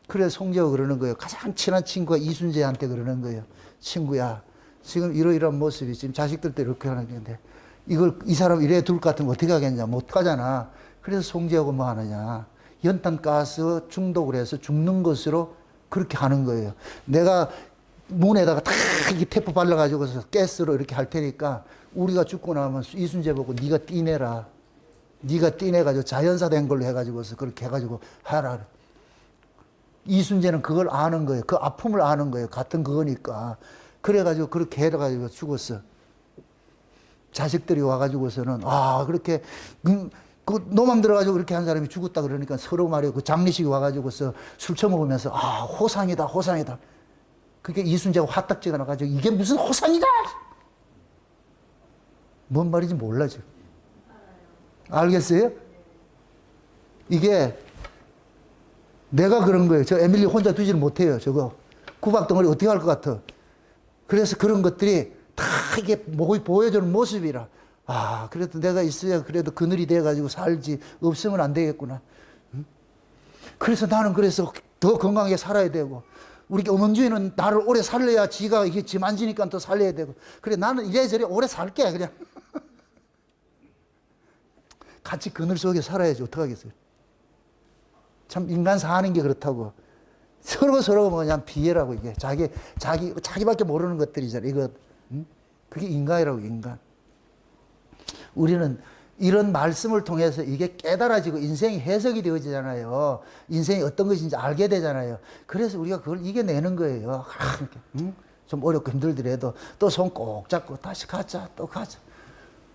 그래서 송재호가 그러는 거예요. 가장 친한 친구가 이순재한테 그러는 거예요. 친구야, 지금 이러이러한 모습이 지금 자식들도 이렇게 하는 건데 이걸 이 사람 이래 둘 것 같으면 어떻게 하겠냐. 못 가잖아. 그래서 송재호가 뭐 하느냐. 연탄가스 중독을 해서 죽는 것으로 그렇게 하는 거예요. 내가 문에다가 다 이렇게 테이프 발라가지고서 가스로 이렇게 할 테니까 우리가 죽고 나면 이순재 보고 네가 띠내라. 네가 띠내가지고 자연사 된 걸로 해가지고서 그렇게 해가지고 하라. 이순재는 그걸 아는 거예요. 그 아픔을 아는 거예요. 같은 그거니까. 그래가지고 그렇게 해가지고 죽었어. 자식들이 와가지고서는 그렇게 그 노맘 들어가지고 그렇게 한 사람이 죽었다 그러니까 서로 말이에요. 그 장례식이 와가지고서 술 처먹으면서 아, 호상이다, 호상이다. 그게 이순재가 화딱지가 나가지고 이게 무슨 호상이다! 뭔 말인지 몰라, 지금. 알겠어요? 이게 내가 그런 거예요. 저 에밀리 혼자 두지를 못해요, 저거. 구박덩어리 어떻게 할 것 같아. 그래서 그런 것들이 다 이게 보여주는 모습이라. 아, 그래도 내가 있어야 그래도 그늘이 돼가지고 살지. 없으면 안 되겠구나. 그래서 나는 그래서 더 건강하게 살아야 되고, 우리 어명주인은 나를 오래 살려야 지가 이게 지 만지니까 또 살려야 되고. 그래, 나는 이래저래 오래 살게, 그냥. 같이 그늘 속에 살아야지. 어떡하겠어요. 참, 인간 사는 게 그렇다고. 서로 그냥 비애라고, 이게. 자기밖에 모르는 것들이잖아. 이거, 그게 인간이라고, 인간. 우리는 이런 말씀을 통해서 이게 깨달아지고 인생이 해석이 되어지잖아요. 인생이 어떤 것인지 알게 되잖아요. 그래서 우리가 그걸 이겨내는 거예요. 이렇게, 좀 어렵고 힘들더라도 또 손 꼭 잡고 다시 가자, 또 가자.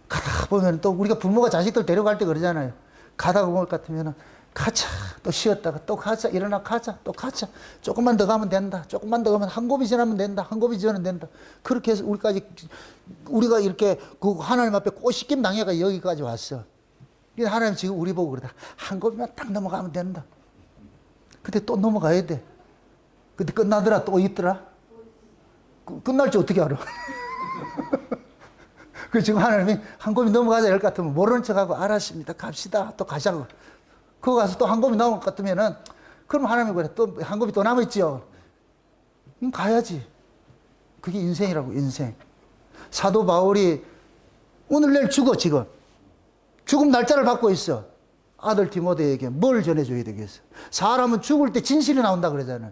가다 보면 또 우리가 부모가 자식들 데려갈 때 그러잖아요. 가다가 볼 것 같으면 가자, 또 쉬었다가 또 가자, 일어나 가자, 또 가자. 조금만 더 가면 된다. 조금만 더 가면 한 곱이 지나면 된다. 한 곱이 지나면 된다. 그렇게 해서 우리가 이렇게 그 하나님 앞에 꼬시김 당해가 여기까지 왔어. 하나님 지금 우리 보고 그러다. 한 곱이만 딱 넘어가면 된다. 근데 또 넘어가야 돼. 근데 끝나더라, 또 있더라. 끝날지 어떻게 알아? 그 지금 하나님이 한 곱이 넘어가자 이럴 것 같으면 모르는 척하고 알았습니다. 갑시다. 또 가자고. 그거 가서 또 한 곱이 남을 것 같으면은 그럼 하나님이 그래. 또 한 곱이 또 남았죠. 가야지. 그게 인생이라고, 인생. 사도 바울이 오늘 내일 죽어, 지금. 죽음 날짜를 받고 있어. 아들 디모데에게 뭘 전해줘야 되겠어? 사람은 죽을 때 진실이 나온다 그러잖아.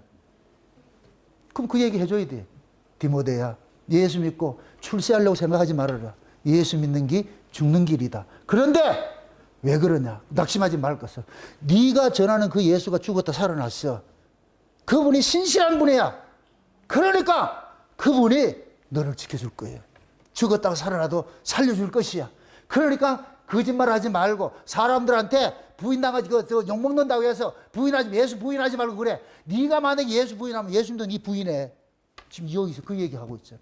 그럼 그 얘기 해줘야 돼. 디모데야, 예수 믿고 출세하려고 생각하지 말아라. 예수 믿는 게 죽는 길이다. 그런데 왜 그러냐? 낙심하지 말 것을. 네가 전하는 그 예수가 죽었다 살아났어. 그분이 신실한 분이야. 그러니까 그분이 너를 지켜줄 거예요. 죽었다가 살아나도 살려줄 것이야. 그러니까 거짓말하지 말고 사람들한테 부인당하지 욕먹는다고 해서 예수 부인하지 말고 그래. 네가 만약에 예수 부인하면 예수님도 네 부인해. 지금 여기서 그 얘기하고 있잖아.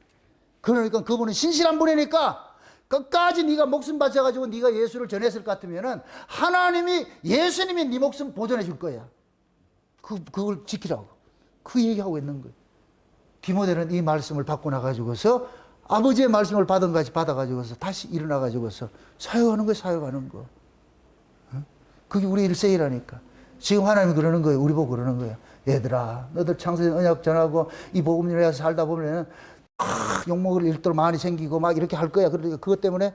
그러니까 그분은 신실한 분이니까 끝까지 네가 목숨 바쳐가지고 네가 예수를 전했을 것 같으면은 하나님이 예수님이 네 목숨 보존해 줄 거야. 그걸 지키라고. 그 얘기하고 있는 거예요. 디모데는 이 말씀을 받고 나가지고서 아버지의 말씀을 받아가지고서 다시 일어나가지고서 사역하는 거예요, 사역하는 거. 그게 우리 일생이라니까. 지금 하나님이 그러는 거예요. 우리 보고 그러는 거예요. 얘들아, 너들 창세전 언약 전하고 이 복음 일에서 살다 보면은 욕먹을 일도 많이 생기고 막 이렇게 할 거야. 그러니까 그것 때문에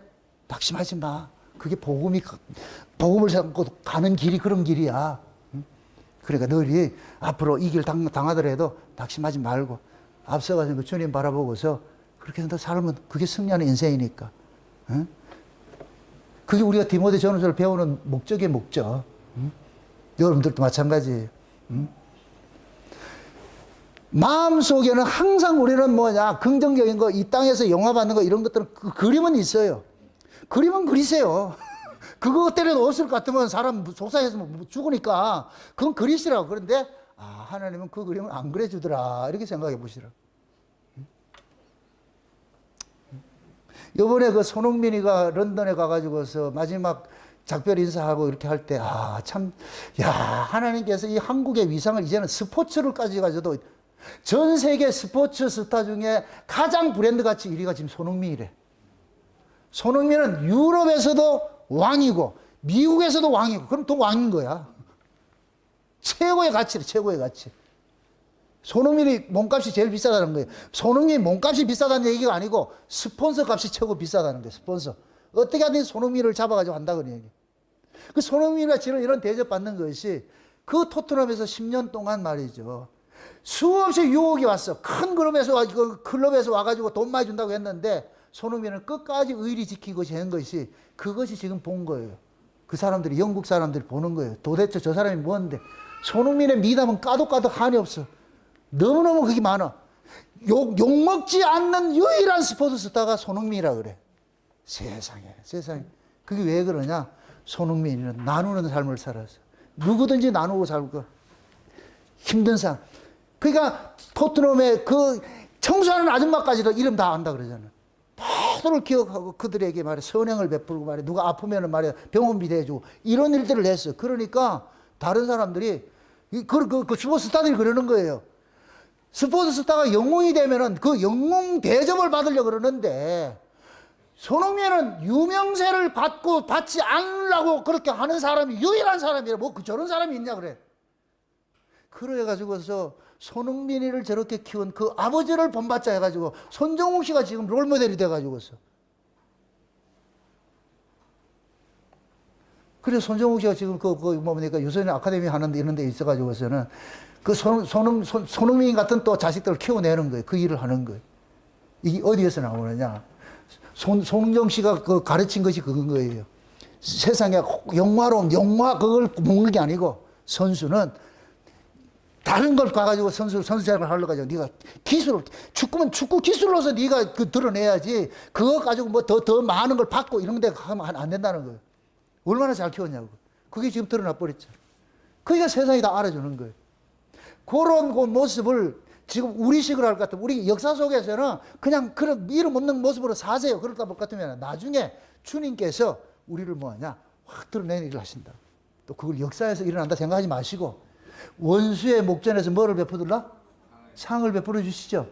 낙심하지 마. 그게 복음을 삼고 가는 길이 그런 길이야. 그러니까 너희 앞으로 이 길 당하더라도 낙심하지 말고 앞서가서 그 주님 바라보고서 그렇게 해서 살면 그게 승리하는 인생이니까. 그게 우리가 디모데 전후서를 배우는 목적의 목적. 여러분들도 마찬가지예요. 마음속에는 항상 우리는 긍정적인 거, 이 땅에서 영화 받는 거 이런 것들은 그림은 있어요. 그림은 그리세요. 그거 때려도 없을 것 같으면 사람 속상해서 죽으니까 그건 그리시라고. 그런데 하나님은 그 그림을 안 그려주더라. 이렇게 생각해 보시라. 이번에 그 손흥민이가 런던에 가가지고서 마지막 작별 인사하고 이렇게 할 때, 하나님께서 이 한국의 위상을 이제는 스포츠를 가져가지고도 전 세계 스포츠 스타 중에 가장 브랜드 가치 1위가 지금 손흥민이래. 손흥민은 유럽에서도 왕이고, 미국에서도 왕이고, 그럼 또 왕인 거야. 최고의 가치래, 최고의 가치. 손흥민이 몸값이 제일 비싸다는 거예요. 손흥민이 몸값이 비싸다는 얘기가 아니고 스폰서 값이 최고 비싸다는 거예요. 스폰서. 어떻게 하든 손흥민을 잡아가지고 한다 그런 얘기. 그 손흥민이가 지금 이런 대접 받는 것이 그 토트넘에서 10년 동안 말이죠. 수없이 유혹이 왔어. 큰 클럽에서 와가지고 돈 많이 준다고 했는데 손흥민은 끝까지 의리 지키고 하는 것이 그것이 지금 본 거예요. 그 사람들이, 영국 사람들이 보는 거예요. 도대체 저 사람이 뭔데. 손흥민의 미담은 까도 한이 없어. 너무너무 그게 많아. 욕먹지 않는 유일한 스포츠 스타가 손흥민이라 그래. 세상에. 그게 왜 그러냐? 손흥민이는 나누는 삶을 살았어. 누구든지 나누고 살고 힘든 삶. 그러니까 토트넘의 그 청소하는 아줌마까지도 이름 다 안다 그러잖아. 모두를 기억하고 그들에게 말해 선행을 베풀고 말해 누가 아프면은 말해 병원비 대주고 이런 일들을 했어. 그러니까 다른 사람들이 그 스포츠 스타들이 그러는 거예요. 스포츠 스타가 영웅이 되면은 그 영웅 대접을 받으려고 그러는데 손흥민은 유명세를 받지 않으려고 그렇게 하는 사람이 유일한 사람이라 뭐 저런 사람이 있냐 그래. 그래가지고서 손흥민이를 저렇게 키운 그 아버지를 본받자 해가지고 손정욱 씨가 지금 롤모델이 돼가지고서. 그래서 손정욱 씨가 지금 뭡니까 유소년 아카데미 하는데 이런 데 있어가지고서는 그 손흥민 같은 또 자식들을 키워내는 거예요. 그 일을 하는 거예요. 이게 어디에서 나오느냐. 송정 씨가 가르친 것이 그건 거예요. 세상에 영화 그걸 먹는 게 아니고 선수는 다른 걸 가가지고 선수 생활을 하려고 가지고 네가 축구면 축구 기술로서 네가 드러내야지 그거 가지고 뭐 더 많은 걸 받고 이런 데 하면 안 된다는 거예요. 얼마나 잘 키웠냐고. 그게 지금 드러나 버렸죠. 그러니까 세상이 다 알아주는 거예요. 그런 그 모습을 지금 우리식으로 할 것 같으면 우리 역사 속에서는 그냥 그런 이름 없는 모습으로 사세요. 그럴까 볼 것 같으면 나중에 주님께서 우리를 뭐하냐 확 드러내는 일을 하신다. 또 그걸 역사에서 일어난다 생각하지 마시고 원수의 목전에서 뭐를 베푸들라? 상을 베풀어 주시죠.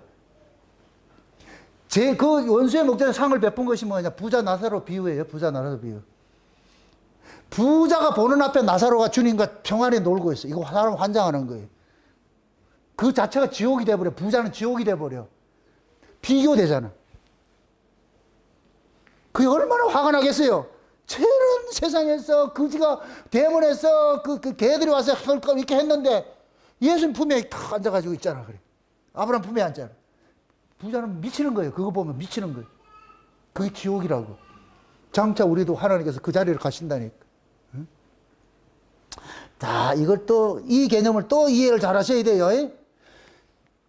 그 원수의 목전에 상을 베푼 것이 뭐냐? 부자 나사로 비유예요. 부자 나사로 비유. 부자가 보는 앞에 나사로가 주님과 평안히 놀고 있어. 이거 사람 환장하는 거예요. 그 자체가 지옥이 돼버려. 부자는 지옥이 돼버려. 비교되잖아. 그게 얼마나 화가 나겠어요. 저런 세상에서 그지가 대문에서 그 개들이 와서 이렇게 했는데 예수님 품에 탁 앉아가지고 있잖아. 그래. 아브라함 품에 앉잖아. 부자는 미치는 거예요. 그거 보면 미치는 거예요. 그게 지옥이라고. 장차 우리도 하나님께서 그 자리를 가신다니까. 응? 자, 이걸 또 이 개념을 또 이해를 잘 하셔야 돼요.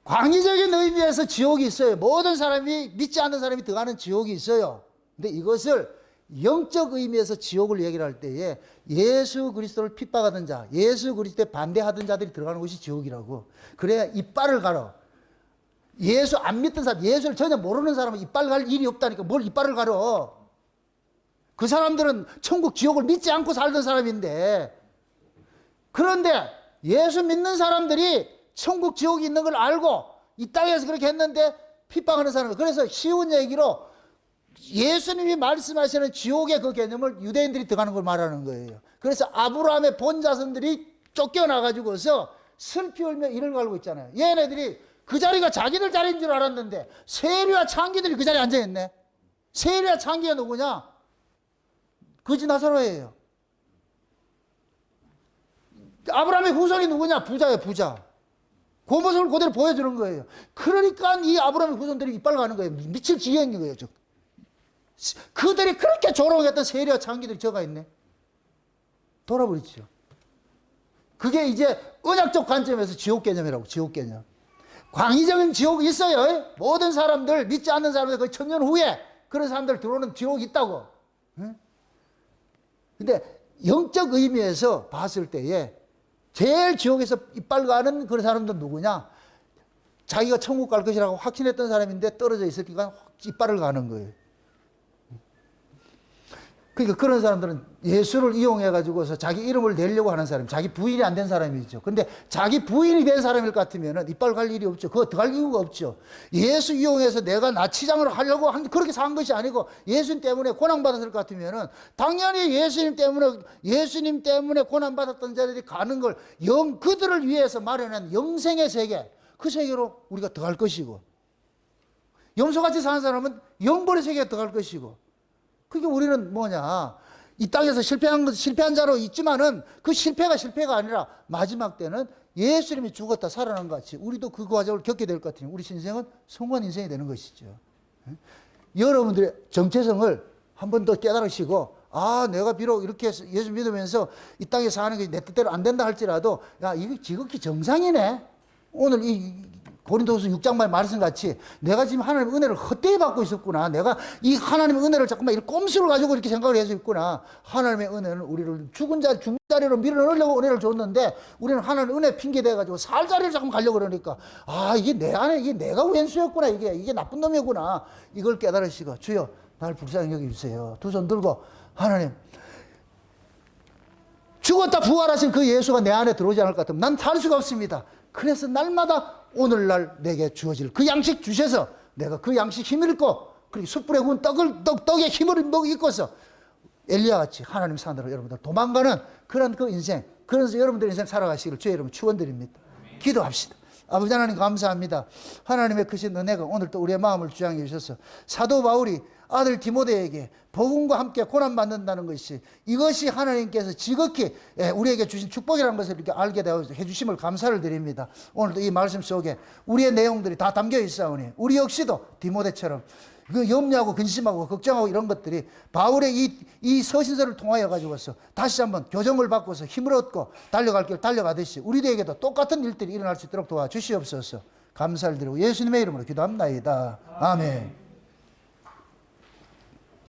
광의적인 의미에서 지옥이 있어요. 모든 사람이 믿지 않는 사람이 들어가는 지옥이 있어요. 근데 이것을 영적 의미에서 지옥을 얘기를 할 때에 예수 그리스도를 핍박하던 자, 예수 그리스도에 반대하던 자들이 들어가는 곳이 지옥이라고. 그래야 이빨을 가려. 예수 안 믿던 사람, 예수를 전혀 모르는 사람은 이빨 갈 일이 없다니까. 뭘 이빨을 가려. 그 사람들은 천국 지옥을 믿지 않고 살던 사람인데, 그런데 예수 믿는 사람들이 천국 지옥이 있는 걸 알고 이 땅에서 그렇게 했는데 핍박하는 사람들. 그래서 쉬운 얘기로 예수님이 말씀하시는 지옥의 그 개념을 유대인들이 들어가는 걸 말하는 거예요. 그래서 아브라함의 본 자손들이 쫓겨나가지고서 슬피 울며 이를 갈고 있잖아요. 얘네들이 그 자리가 자기들 자리인 줄 알았는데 세리와 창기들이 그 자리에 앉아있네. 세리와 창기가 누구냐? 그지 나사로예요. 아브라함의 후손이 누구냐? 부자예요, 부자. 그 모습을 그대로 보여주는 거예요. 그러니까 이 아브라함의 후손들이 이빨 가는 거예요. 미칠 지경인 거예요. 그들이 그렇게 조롱했던 세리와 창기들이 저가 있네. 돌아버리죠. 그게 이제 언약적 관점에서 지옥 개념이라고. 지옥 개념. 광의적인 지옥이 있어요. 모든 사람들, 믿지 않는 사람들 거의 1000년 후에 그런 사람들 들어오는 지옥이 있다고. 근데 영적 의미에서 봤을 때에 제일 지옥에서 이빨 가는 그런 사람들은 누구냐? 자기가 천국 갈 것이라고 확신했던 사람인데 떨어져 있으니까 이빨을 가는 거예요. 그러니까 그런 사람들은 예수를 이용해가지고서 자기 이름을 내려고 하는 사람, 자기 부인이 안 된 사람이죠. 근데 자기 부인이 된 사람일 것 같으면 이빨 갈 일이 없죠. 그거 들어갈 이유가 없죠. 예수 이용해서 내가 나치장을 하려고 그렇게 산 것이 아니고 예수님 때문에 고난받았을 것 같으면은 당연히 예수님 때문에 고난받았던 자들이 가는 걸 그들을 위해서 마련한 영생의 세계, 그 세계로 우리가 들어갈 것이고, 염소같이 사는 사람은 영벌의 세계에 들어갈 것이고, 그게 우리는 뭐냐, 이 땅에서 실패한 자로 있지만은 그 실패가 아니라 마지막 때는 예수님이 죽었다 살아난 것 같이 우리도 그 과정을 겪게 될 것 같으니 우리 인생은 성공한 인생이 되는 것이죠. 여러분들의 정체성을 한 번 더 깨달으시고, 내가 비록 이렇게 예수 믿으면서 이 땅에 사는 게 내 뜻대로 안 된다 할지라도, 이게 지극히 정상이네. 오늘 이 고린도후서 6장의 말씀같이 내가 지금 하나님의 은혜를 헛되이 받고 있었구나. 내가 이 하나님의 은혜를 자꾸만 이렇게 꼼수를 가지고 이렇게 생각을 해서 있구나. 하나님의 은혜는 우리를 죽은 자리로 밀어넣으려고 은혜를 줬는데 우리는 하나님의 은혜 핑계대가지고 살 자리를 자꾸 가려고 그러니까 이게 내 안에 이게 내가 왼수였구나. 이게 나쁜 놈이구나. 이걸 깨달으시고 주여 날 불쌍히 여기주세요. 두 손 들고 하나님 죽었다 부활하신 그 예수가 내 안에 들어오지 않을 것 같으면 난 살 수가 없습니다. 그래서 날마다 오늘날 내게 주어질 그 양식 주셔서 내가 그 양식 힘을 잃고 그리고 숯불에 구운 떡의 힘을 입고서 엘리야같이 하나님 산으로 여러분들 도망가는 그런 그 인생, 그래서 여러분들 인생 살아가시기를 주의 이름으로 축원드립니다. 기도합시다. 아버지 하나님 감사합니다. 하나님의 크신 은혜가 오늘 또 우리의 마음을 주장해 주셔서 사도 바울이 아들 디모데에게 복음과 함께 고난받는다는 것이 이것이 하나님께서 지극히 우리에게 주신 축복이라는 것을 이렇게 알게 되어 해주심을 감사를 드립니다. 오늘도 이 말씀 속에 우리의 내용들이 다 담겨 있사오니 우리 역시도 디모데처럼 그 염려하고 근심하고 걱정하고 이런 것들이 바울의 이 서신서를 통하여 가지고서 다시 한번 교정을 받고서 힘을 얻고 달려갈 길 달려가듯이 우리들에게도 똑같은 일들이 일어날 수 있도록 도와주시옵소서. 감사를 드리고 예수님의 이름으로 기도합나이다. 아멘.